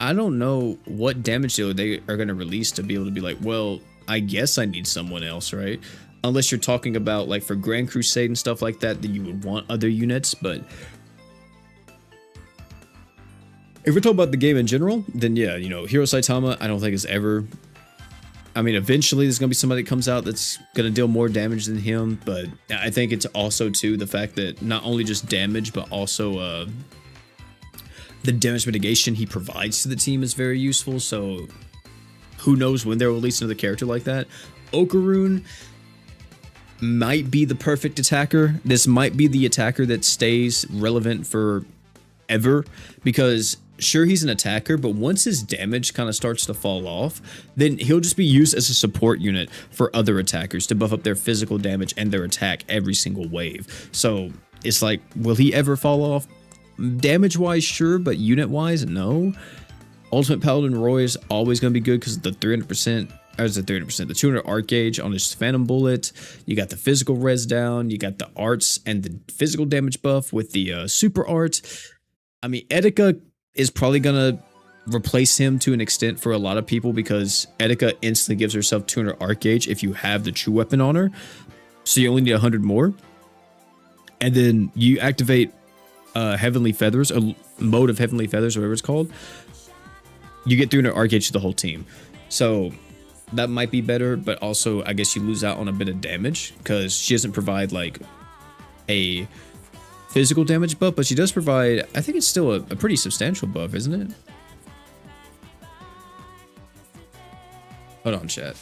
I don't know what damage dealer they are going to release to be able to be like, well, I guess I need someone else, right? Unless you're talking about like for Grand Crusade and stuff like that, then you would want other units, but... If we're talking about the game in general, then yeah, you know, Hero Saitama, I don't think is ever... I mean, eventually there's going to be somebody that comes out that's going to deal more damage than him, but I think it's also, too, the fact that not only just damage, but also the damage mitigation he provides to the team is very useful, so who knows when they'll release another character like that. Okaroon might be the perfect attacker. This might be the attacker that stays relevant for ever, because... Sure, he's an attacker, but once his damage kind of starts to fall off, then he'll just be used as a support unit for other attackers to buff up their physical damage and their attack every single wave. So it's like, will he ever fall off? Damage-wise, sure, but unit-wise, no. Ultimate Paladin Roy is always going to be good because the 300%, or is it 300%? The 200 art gauge on his Phantom Bullet. You got the physical res down. You got the arts and the physical damage buff with the super art. I mean, Etika is probably going to replace him to an extent for a lot of people because Etika instantly gives herself 200 art gauge if you have the true weapon on her. So you only need 100 more. And then you activate Heavenly Feathers, a mode of Heavenly Feathers, whatever it's called. You get 300 art gauge to the whole team. So that might be better, but also I guess you lose out on a bit of damage because she doesn't provide like a physical damage buff, but she does provide, I think it's still a pretty substantial buff, isn't it? Hold on, chat.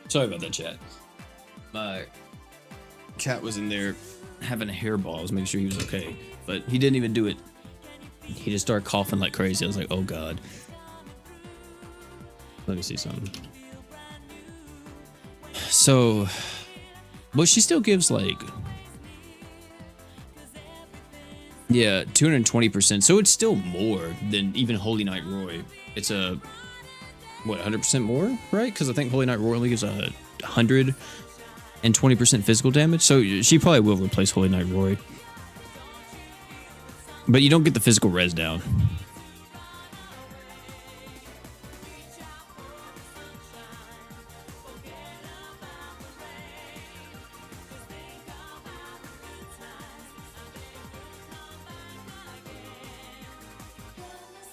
Sorry about that, chat. My cat was in there having a hairball. I was making sure he was okay, but he didn't even do it. He just started coughing like crazy. I was like, oh god. Let me see something. So, but she still gives like, yeah, 220%. So it's still more than even Holy Knight Roy. It's a, what, 100% more, right? Because I think Holy Knight Roy only gives 120% physical damage. So she probably will replace Holy Knight Roy. But you don't get the physical res down.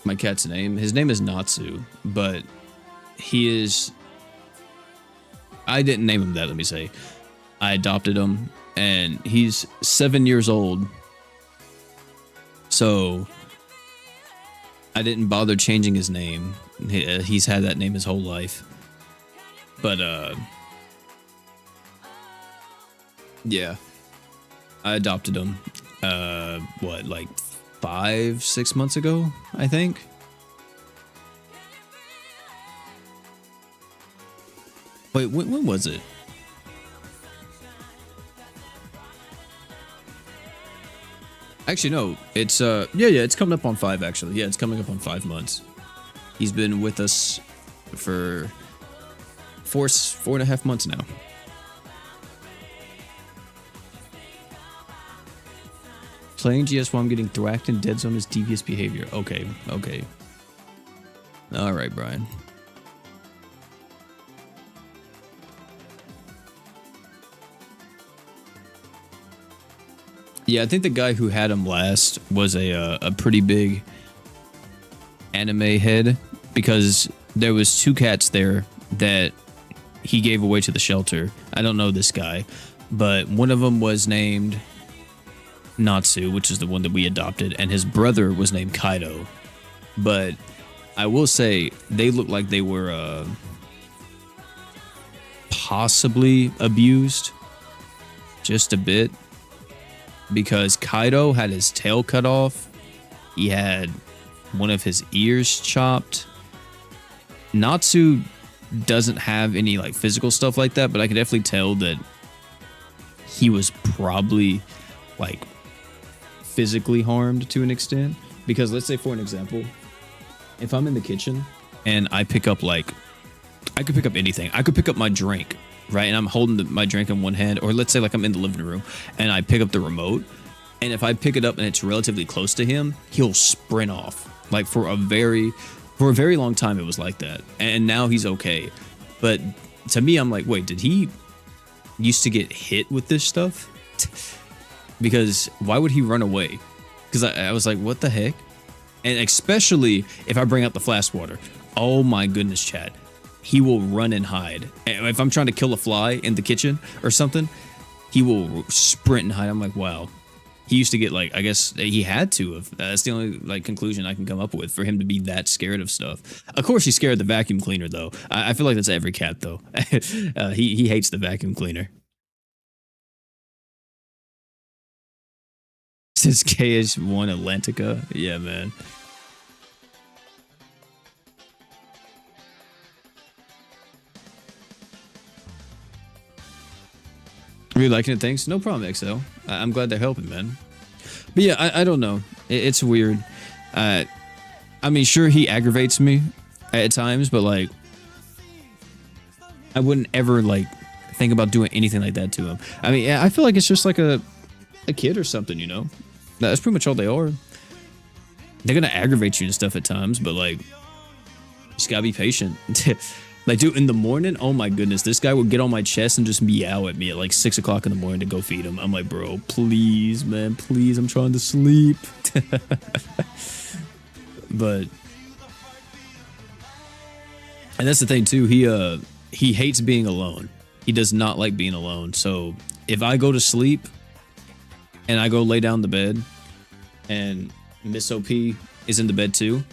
My cat's name, his name is Natsu, but he is, I didn't name him that, let me say. I adopted him and he's 7 years old. So I didn't bother changing his name. He's had that name his whole life. But yeah, I adopted him what, like 5-6 months ago, I think. Wait, when was it? Actually, no. It's yeah, it's coming up on 5 actually. Yeah, it's coming up on 5 months. He's been with us for 4.5 months now. Playing GS while I'm getting thwacked in Dead Zone is devious behavior. Okay, okay. All right, Brian. Yeah, I think the guy who had him last was a pretty big anime head because there was 2 cats there that he gave away to the shelter. I don't know this guy, but one of them was named Natsu, which is the one that we adopted, and his brother was named Kaido. But I will say they look like they were possibly abused just a bit because Kaido had his tail cut off. He had one of his ears chopped. Natsu doesn't have any like physical stuff like that, but I could definitely tell that he was probably like physically harmed to an extent. Because let's say, for an example, if I'm in the kitchen and I pick up like, I could pick up anything. I could pick up my drink, right? And I'm holding my drink in one hand, or let's say like I'm in the living room and I pick up the remote, and if I pick it up and it's relatively close to him, he'll sprint off. Like for a very long time it was like that. And now he's okay. But to me, I'm like, wait, did he used to get hit with this stuff? Because why would he run away? Because I was like, what the heck? And especially if I bring out the flash water. Oh my goodness, chat. He will run and hide. And if I'm trying to kill a fly in the kitchen or something, he will sprint and hide. I'm like, wow. He used to get like, I guess he had to have. That's the only like conclusion I can come up with for him to be that scared of stuff. Of course, he's scared of the vacuum cleaner though. I feel like that's every cat though. He hates the vacuum cleaner. Since KH1 Atlantica, yeah, man. Really liking it, thanks. No problem, XL. I'm glad they're helping, man. But yeah, I don't know. It's weird. I mean, sure, he aggravates me at times, but like, I wouldn't ever like think about doing anything like that to him. I mean, I feel like it's just like a kid or something, you know? That's pretty much all they are. They're gonna aggravate you and stuff at times, but like, you just gotta be patient. Like, dude, in the morning, oh my goodness, this guy would get on my chest and just meow at me at like 6 o'clock in the morning to go feed him. I'm like, bro, please, man, please, I'm trying to sleep. But, and that's the thing too, he hates being alone. He does not like being alone. So if I go to sleep and I go lay down in the bed and Miss OP is in the bed too,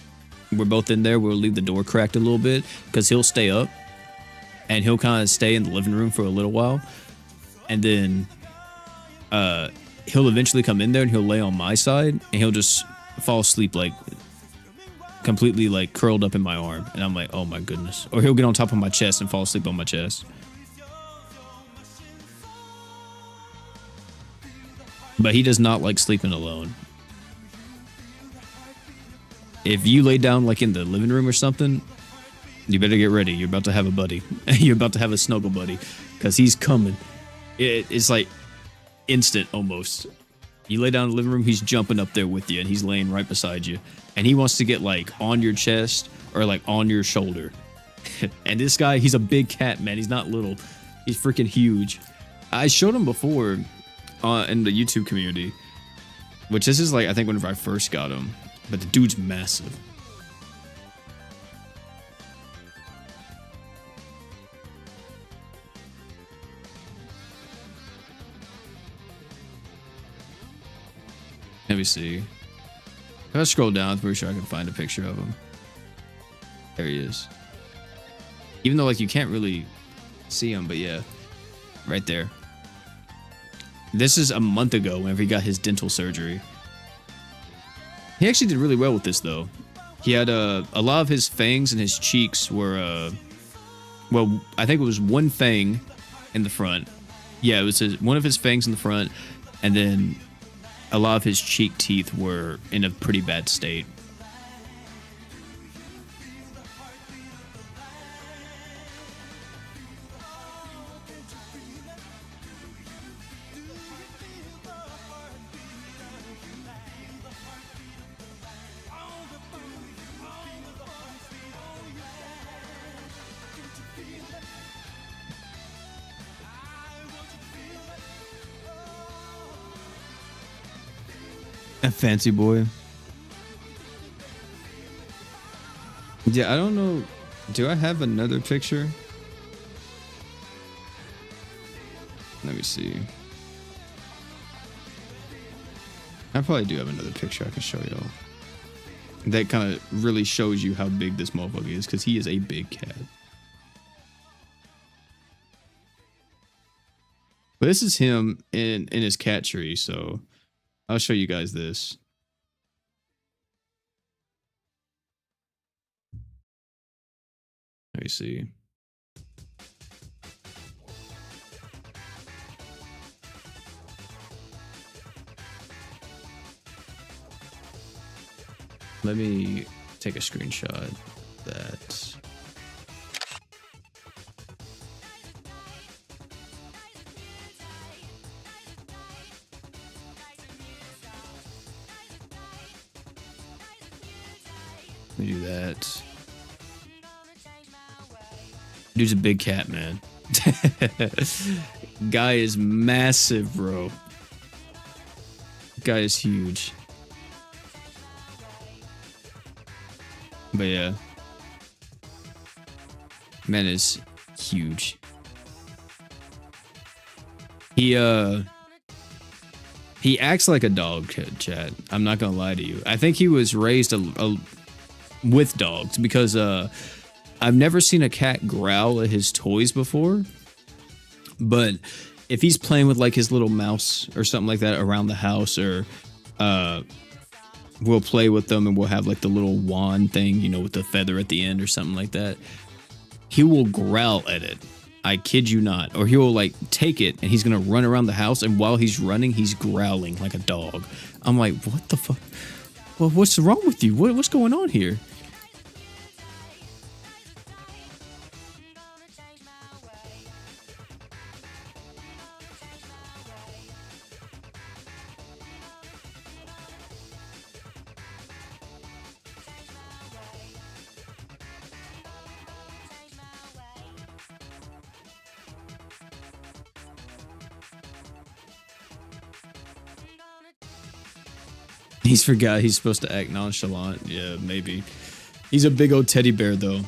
we're both in there, we'll leave the door cracked a little bit because he'll stay up and he'll kind of stay in the living room for a little while, and then he'll eventually come in there and he'll lay on my side and he'll just fall asleep like completely like curled up in my arm, and I'm like, oh my goodness. Or he'll get on top of my chest and fall asleep on my chest. But he does not like sleeping alone. If you lay down like in the living room or something, you better get ready. You're about to have a buddy. You're about to have a snuggle buddy, because he's coming. It's like instant almost. You lay down in the living room, he's jumping up there with you, and he's laying right beside you. And he wants to get like on your chest or like on your shoulder. And this guy, he's a big cat, man. He's not little. He's freaking huge. I showed him before in the YouTube community, which this is like, I think whenever I first got him. But the dude's massive. Let me see. If I scroll down, I'm pretty sure I can find a picture of him. There he is. Even though like you can't really see him, but yeah. Right there. This is a month ago whenever he got his dental surgery. He actually did really well with this, though. He had a lot of his fangs and his cheeks were, well, I think it was one fang in the front. Yeah, it was one of his fangs in the front, and then a lot of his cheek teeth were in a pretty bad state. A fancy boy. Yeah, I don't know. Do I have another picture? Let me see. I probably do have another picture I can show y'all. That kind of really shows you how big this motherfucker is, because he is a big cat. But this is him in his cat tree, so I'll show you guys this. Let me see. Let me take a screenshot of that. Let me do that. Dude's a big cat, man. Guy is massive, bro. Guy is huge. But yeah. Man is huge. He he acts like a dog, Chad. I'm not gonna lie to you. I think he was raised with dogs because I've never seen a cat growl at his toys before. But if he's playing with like his little mouse or something like that around the house, or we'll play with them and we'll have like the little wand thing, you know, with the feather at the end or something like that, he will growl at it. I kid you not. Or he will like take it and he's gonna run around the house, and while he's running, he's growling like a dog. I'm like, what the fuck? Well, what's wrong with you? What's going on here? He's forgot he's supposed to act nonchalant. Yeah, maybe. He's a big old teddy bear, though.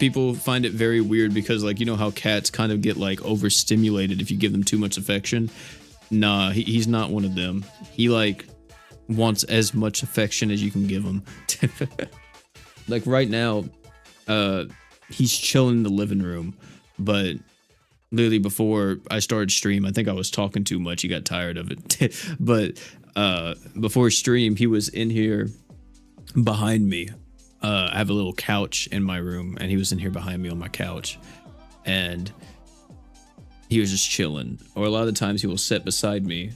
People find it very weird because, like, you know how cats kind of get, like, overstimulated if you give them too much affection? Nah, he's not one of them. He, like, wants as much affection as you can give him. Like, right now, he's chilling in the living room, but literally before I started stream, I think I was talking too much. He got tired of it. But before stream, he was in here behind me. I have a little couch in my room, and he was in here behind me on my couch, and he was just chilling. Or a lot of the times he will sit beside me.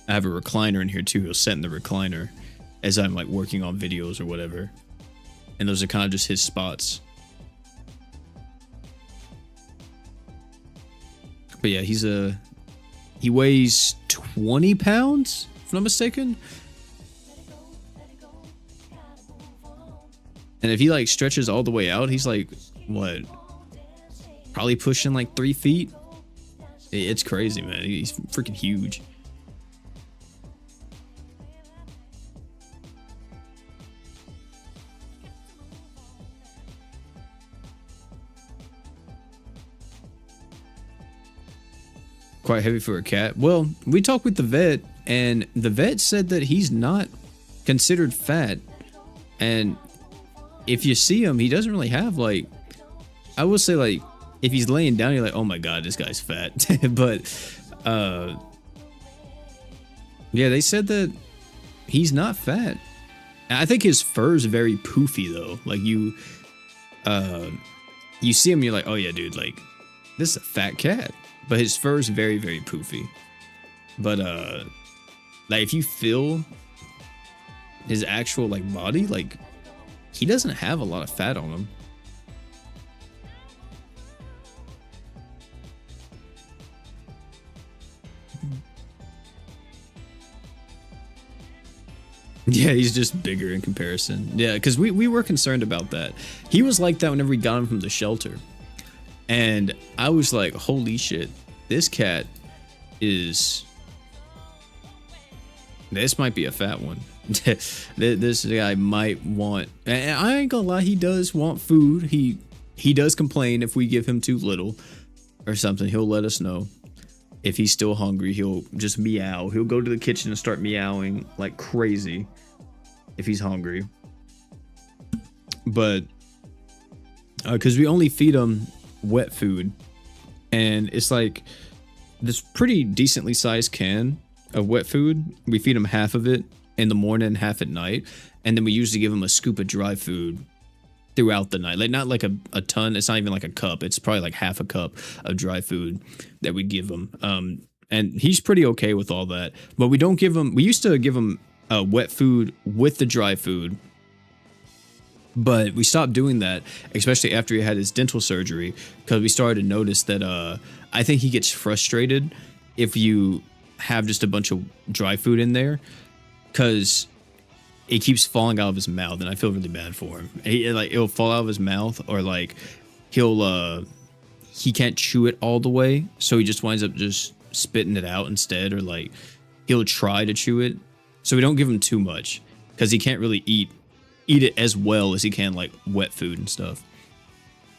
I have a recliner in here too. He'll sit in the recliner as I'm like working on videos or whatever, and those are kind of just his spots. But yeah, he weighs 20 pounds, if I'm not mistaken. And if he like stretches all the way out, he's like, what? Probably pushing like 3 feet. It's crazy, man. He's freaking huge. Quite heavy for a cat. Well, we talked with the vet, and the vet said that he's not considered fat. And if you see him, he doesn't really have like, I will say like, if he's laying down, you're like, oh my god, this guy's fat. But yeah, they said that he's not fat. And I think his fur is very poofy though. Like you see him, you're like, oh yeah, dude, like this is a fat cat. But his fur is very, very poofy. But like if you feel his actual like body, like he doesn't have a lot of fat on him. Yeah, he's just bigger in comparison. Yeah, because we were concerned about that. He was like that whenever we got him from the shelter. And I was like, holy shit, this cat is... This might be a fat one. This guy might want... And I ain't gonna lie, he does want food. He does complain if we give him too little or something. He'll let us know. If he's still hungry, he'll just meow. He'll go to the kitchen and start meowing like crazy if he's hungry. But because we only feed him wet food, and it's like this pretty decently sized can of wet food. We feed him half of it in the morning, half at night, and then we usually give him a scoop of dry food throughout the night. Like not like a ton, it's not even like a cup, it's probably like half a cup of dry food that we give him. And he's pretty okay with all that, but we don't give him, we used to give him wet food with the dry food, but we stopped doing that, especially after he had his dental surgery, because we started to notice that I think he gets frustrated if you have just a bunch of dry food in there, because it keeps falling out of his mouth, and I feel really bad for him. It'll fall out of his mouth, or like he can't chew it all the way, so he just winds up just spitting it out instead, or like he'll try to chew it. So we don't give him too much because he can't really eat it as well as he can like wet food and stuff,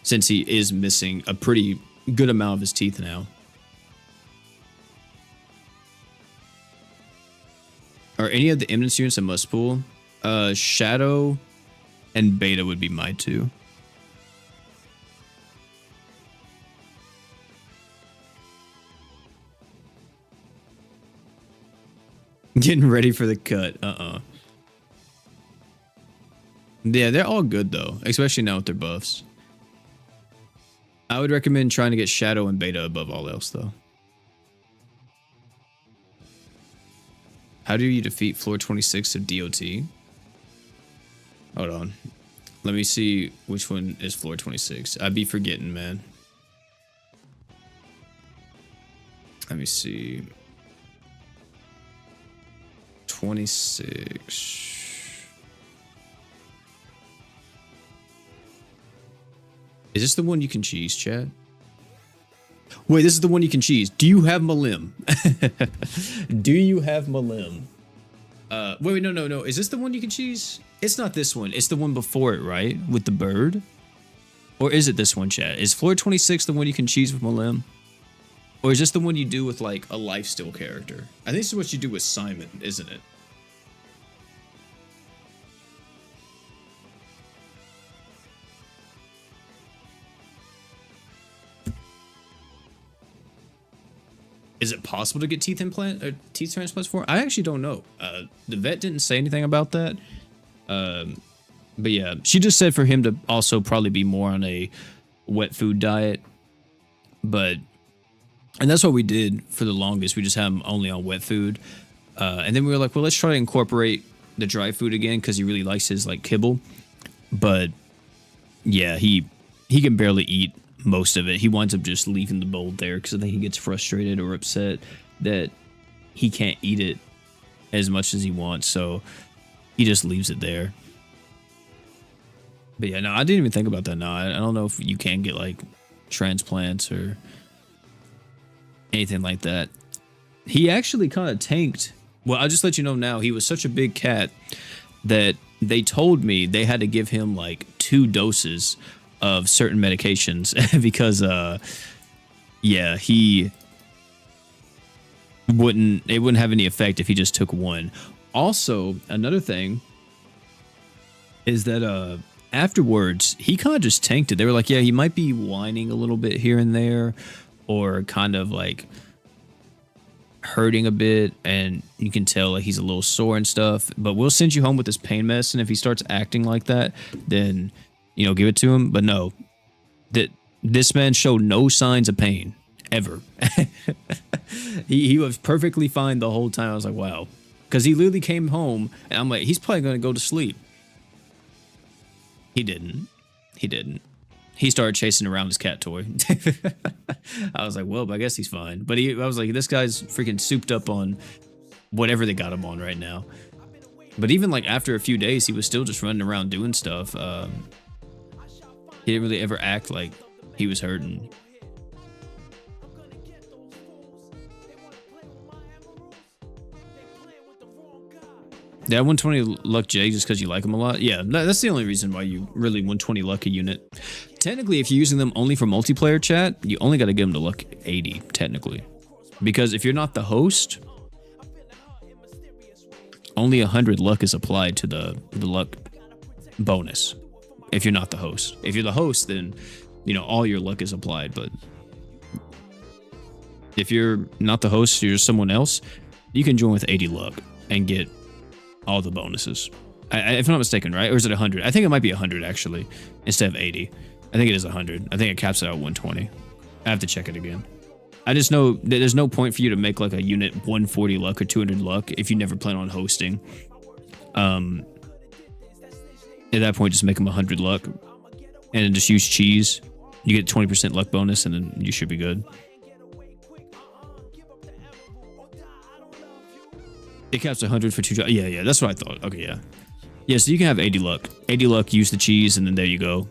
since he is missing a pretty good amount of his teeth now. or any of the Eminence units I must pull. Shadow and Beta would be my two. Getting ready for the cut. Yeah, they're all good though, especially now with their buffs. I would recommend trying to get Shadow and Beta above all else though. How do you defeat floor 26 of DOT? Hold on. Let me see which one is floor 26. I'd be forgetting, man. Let me see. 26. Is this the one you can cheese, Chad? Wait, this is the one you can cheese. Do you have Malim? Do you have Malim? Wait, no. Is this the one you can cheese? It's not this one. It's the one before it, right? With the bird? Or is it this one, Chad? Is floor 26 the one you can cheese with Malim? Or is this the one you do with, like, a lifesteal character? I think this is what you do with Simon, isn't it? Is it possible to get teeth transplants for? I actually don't know. The vet didn't say anything about that. But yeah, she just said for him to also probably be more on a wet food diet. And that's what we did for the longest. We just had him only on wet food. And then we were like, well, let's try to incorporate the dry food again because he really likes his like kibble. But yeah, he can barely eat most of it. He winds up just leaving the bowl there because I think he gets frustrated or upset that he can't eat it as much as he wants, so he just leaves it there. But yeah, no, I didn't even think about that. No, I don't know if you can get like transplants or anything like that. He actually kind of tanked. Well, I'll just let you know now, he was such a big cat that they told me they had to give him like 2 doses of certain medications because yeah, it wouldn't have any effect if he just took one. Also, another thing is that afterwards he kind of just tanked it. They were like, yeah, he might be whining a little bit here and there or kind of like hurting a bit, and you can tell like he's a little sore and stuff, but we'll send you home with this pain medicine. If he starts acting like that, then give it to him. But no, this man showed no signs of pain ever. he was perfectly fine the whole time. I was like, wow, because he literally came home and I'm like, he's probably gonna go to sleep. He didn't. He started chasing around his cat toy. I was like, well, I guess he's fine. But I was like, this guy's freaking souped up on whatever they got him on right now. But even like after a few days, he was still just running around doing stuff. He didn't really ever act like he was hurting. That 120 luck J just because you like him a lot? Yeah, that's the only reason why you really 120 luck a unit. Technically, if you're using them only for multiplayer chat, you only got to give them to luck 80, technically. Because if you're not the host, only 100 luck is applied to the luck bonus. If you're not the host. If you're the host, then, all your luck is applied. But if you're not the host, you're someone else, you can join with 80 luck and get all the bonuses. If I'm not mistaken, right? Or is it 100? I think it might be 100 actually, instead of 80. I think it is 100. I think it caps it out at 120. I have to check it again. I just know that there's no point for you to make like a unit 140 luck or 200 luck if you never plan on hosting. At that point, just make them 100 luck and then just use cheese. You get 20% luck bonus and then you should be good. It caps 100 for 2 jobs. Yeah, that's what I thought. Okay, yeah. Yeah, so you can have 80 luck. 80 luck, use the cheese, and then there you go.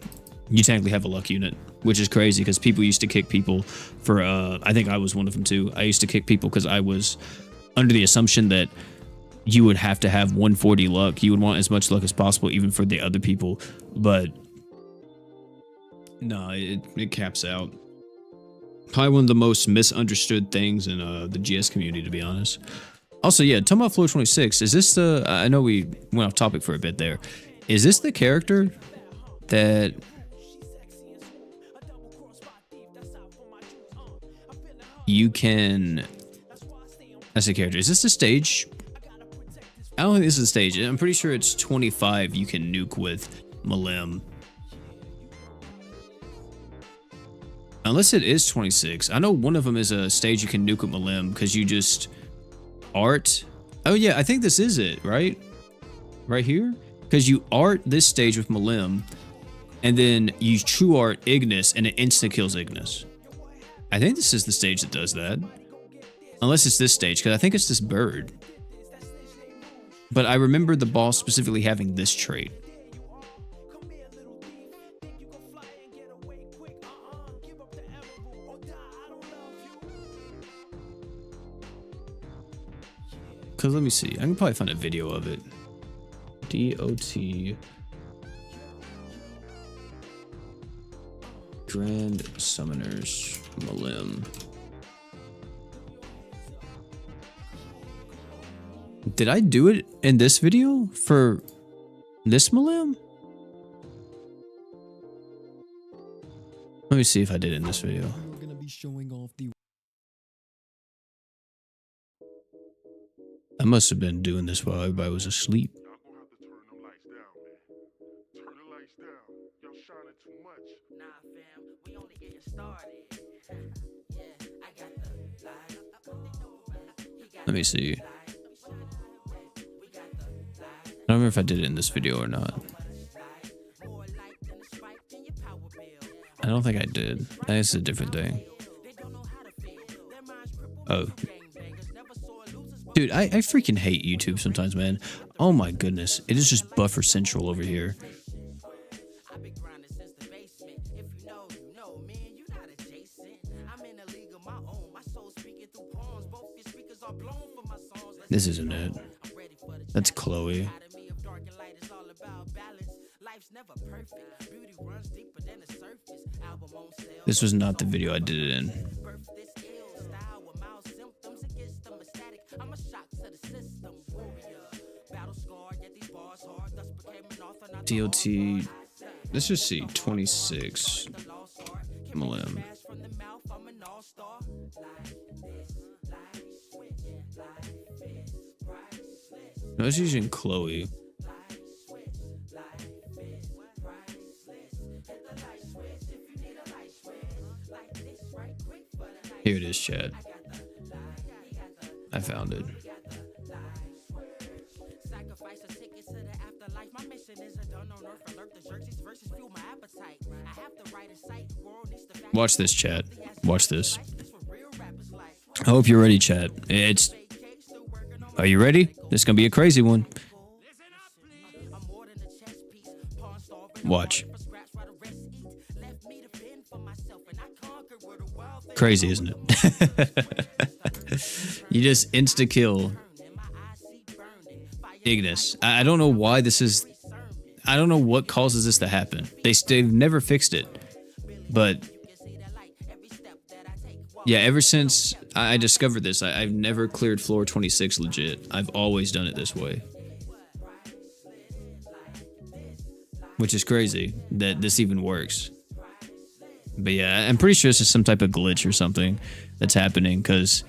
You technically have a luck unit, which is crazy because people used to kick people for, I think I was one of them too. I used to kick people because I was under the assumption that you would have to have 140 luck. You would want as much luck as possible, even for the other people. But no, it caps out. Probably one of the most misunderstood things in the GS community, to be honest. Also, yeah, talking about Floor 26, is this the... I know we went off topic for a bit there. Is this the character that... you can... That's the character. Is this the stage? I don't think this is the stage. I'm pretty sure it's 25 you can nuke with Milim. Unless it is 26. I know one of them is a stage you can nuke with Milim because you just... art. Oh yeah, I think this is it, right? Right here? Because you art this stage with Milim, and then you true art Ignis, and it insta kills Ignis. I think this is the stage that does that. Unless it's this stage, because I think it's this bird. But I remember the boss specifically having this trait. Because let me see. I can probably find a video of it. DOT. Grand Summoners Milim. Did I do it in this video for this Milim? Let me see if I did it in this video. We're gonna be showing off the I must have been doing this while everybody was asleep. Y'all gonna have to turn them lights down, man. Turn the lights down. Y'all shining too much. Nah, fam, we only getting started. Yeah, I got the light. Let me see. I don't remember if I did it in this video or not. I don't think I did. I think it's a different thing. Oh. Dude, I freaking hate YouTube sometimes, man. Oh my goodness. It is just buffer central over here. I've been grinding since the basement. If you know, man, you not adjacent. I'm in a league of my own. My soul speaking through poems. Both your speakers are blown for my songs. This isn't it. I'm ready for the That's Chloe. anatomy of dark and light is all about balance. Life's never perfect. Beauty runs deeper than the surface. Album on sale. This was not the video I did it in. Birth this ill style with mild symptoms against them ecstatic. I'm a shock to the system. Warrior. Battle scar, yet these bars hard. Thus became an author, not the DOT. Let's just see. 26. Milim. from the mouth, I'm an all-star. No, I was using Chloe. Here it is, chat. I found it. Sacrifice a ticket to the afterlife. My mission isn't done on earth. Alert the Xerxes versus fuel my appetite. I have the right insight. World needs to Watch this, chat. Watch this. That's what real rappers like. I hope you're ready, chat. Are you ready? This is gonna be a crazy one. I'm more than a chess piece. Pawn starving. Watch. For scratch while the rest eat. Left me to fend for myself and I conquered with a wild thing. Crazy, isn't it? You just insta kill Ignis. I don't know why this is. I don't know what causes this to happen. They've never fixed it, but yeah, ever since I discovered this, I've never cleared floor 26 legit. I've always done it this way, which is crazy that this even works. But yeah, I'm pretty sure this is some type of glitch or something that's happening because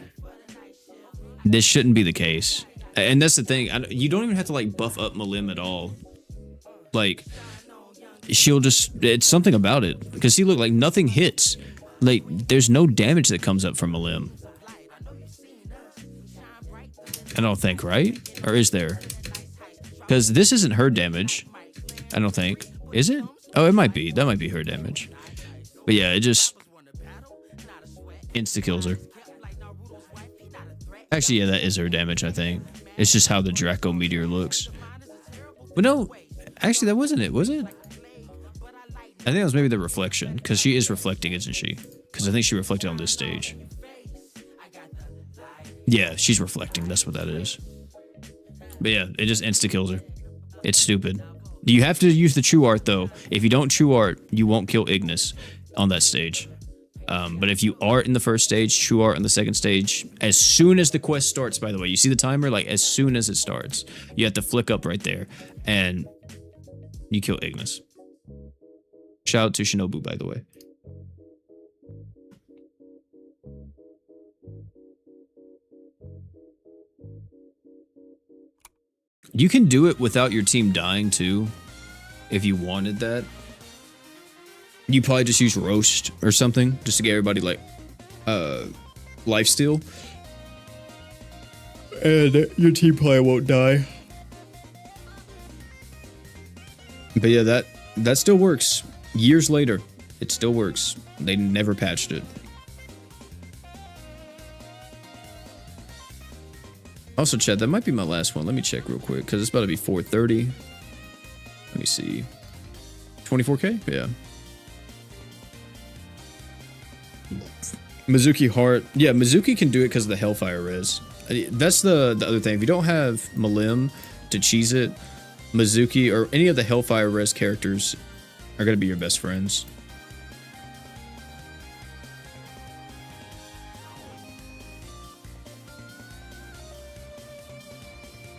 this shouldn't be the case. And that's the thing. You don't even have to like buff up Milim at all. Like, she'll just, it's something about it. Because see, look, like nothing hits. Like, there's no damage that comes up from Milim. I don't think, right? Or is there? Because this isn't her damage. I don't think. Is it? Oh, it might be. That might be her damage. But yeah, it just insta-kills her. Actually, yeah, that is her damage, I think. It's just how the Draco Meteor looks. But no, actually, that wasn't it, was it? I think that was maybe the reflection, because she is reflecting, isn't she? Because I think she reflected on this stage. Yeah, she's reflecting. That's what that is. But yeah, it just insta-kills her. It's stupid. You have to use the true art, though. If you don't true art, you won't kill Ignis on that stage. But if you are in the first stage, true art in the second stage, as soon as the quest starts, by the way, you see the timer? Like, as soon as it starts, you have to flick up right there, and you kill Ignis. Shout out to Shinobu, by the way. You can do it without your team dying, too, if you wanted that. You probably just use roast or something just to get everybody like lifesteal, and your team probably won't die. But yeah, that still works. Years later, it still works. They never patched it. Also, chat, that might be my last one. Let me check real quick because it's about to be 4:30. Let me see. 24K? Yeah. Mizuki Heart. Yeah, Mizuki can do it because of the Hellfire res. That's the other thing. If you don't have Malim to cheese it, Mizuki or any of the Hellfire res characters are going to be your best friends.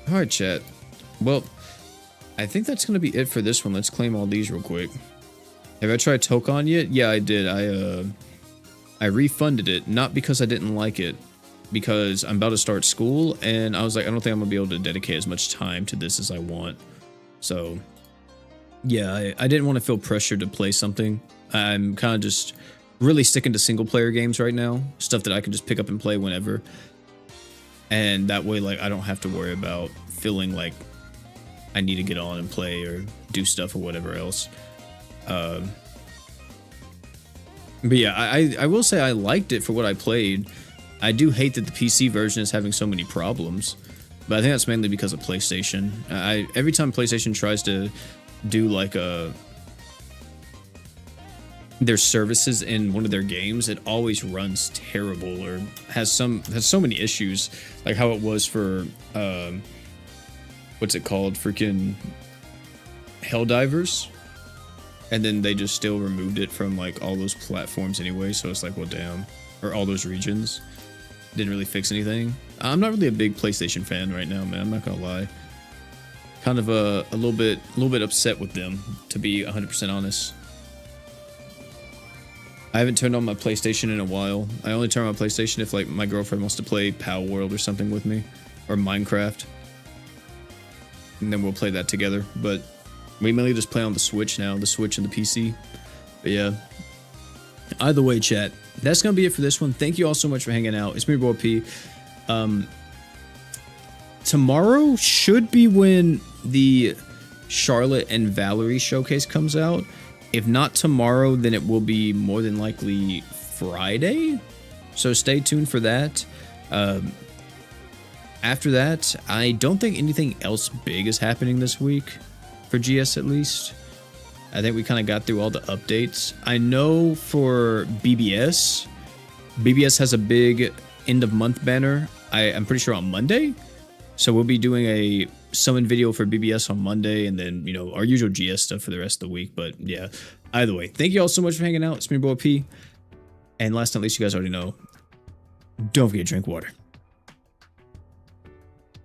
Alright, chat. Well, I think that's going to be it for this one. Let's claim all these real quick. Have I tried Tokon yet? Yeah, I did. I refunded it, not because I didn't like it, because I'm about to start school, and I was like, I don't think I'm going to be able to dedicate as much time to this as I want. So, yeah, I didn't want to feel pressured to play something. I'm kind of just really sticking to single-player games right now, stuff that I can just pick up and play whenever. And that way, like, I don't have to worry about feeling like I need to get on and play or do stuff or whatever else. But yeah, I will say I liked it for what I played. I do hate that the PC version is having so many problems, but I think that's mainly because of PlayStation. Every time PlayStation tries to do like their services in one of their games, it always runs terrible or has so many issues, like how it was for what's it called, freaking Helldivers. And then they just still removed it from like all those platforms anyway. So it's like, well, damn. Or all those regions. Didn't really fix anything. I'm not really a big PlayStation fan right now, man. I'm not gonna lie. Kind of a little bit upset with them, to be 100% honest. I haven't turned on my PlayStation in a while. I only turn on my PlayStation if like my girlfriend wants to play Pal World or something with me, or Minecraft, and then we'll play that together. But we mainly just play on the Switch now, the Switch and the PC. But yeah. Either way, chat, that's going to be it for this one. Thank you all so much for hanging out. It's me, Boy P. Tomorrow should be when the Charlotte and Valerie showcase comes out. If not tomorrow, then it will be more than likely Friday. So stay tuned for that. After that, I don't think anything else big is happening this week. For GS at least. I think we kind of got through all the updates. I know for BBS has a big end of month banner. I'm pretty sure on Monday. So we'll be doing a summon video for BBS on Monday, and then, you know, our usual GS stuff for the rest of the week. But yeah, either way, thank you all so much for hanging out. It's me, Boy P. And last but not least, you guys already know, don't forget to drink water.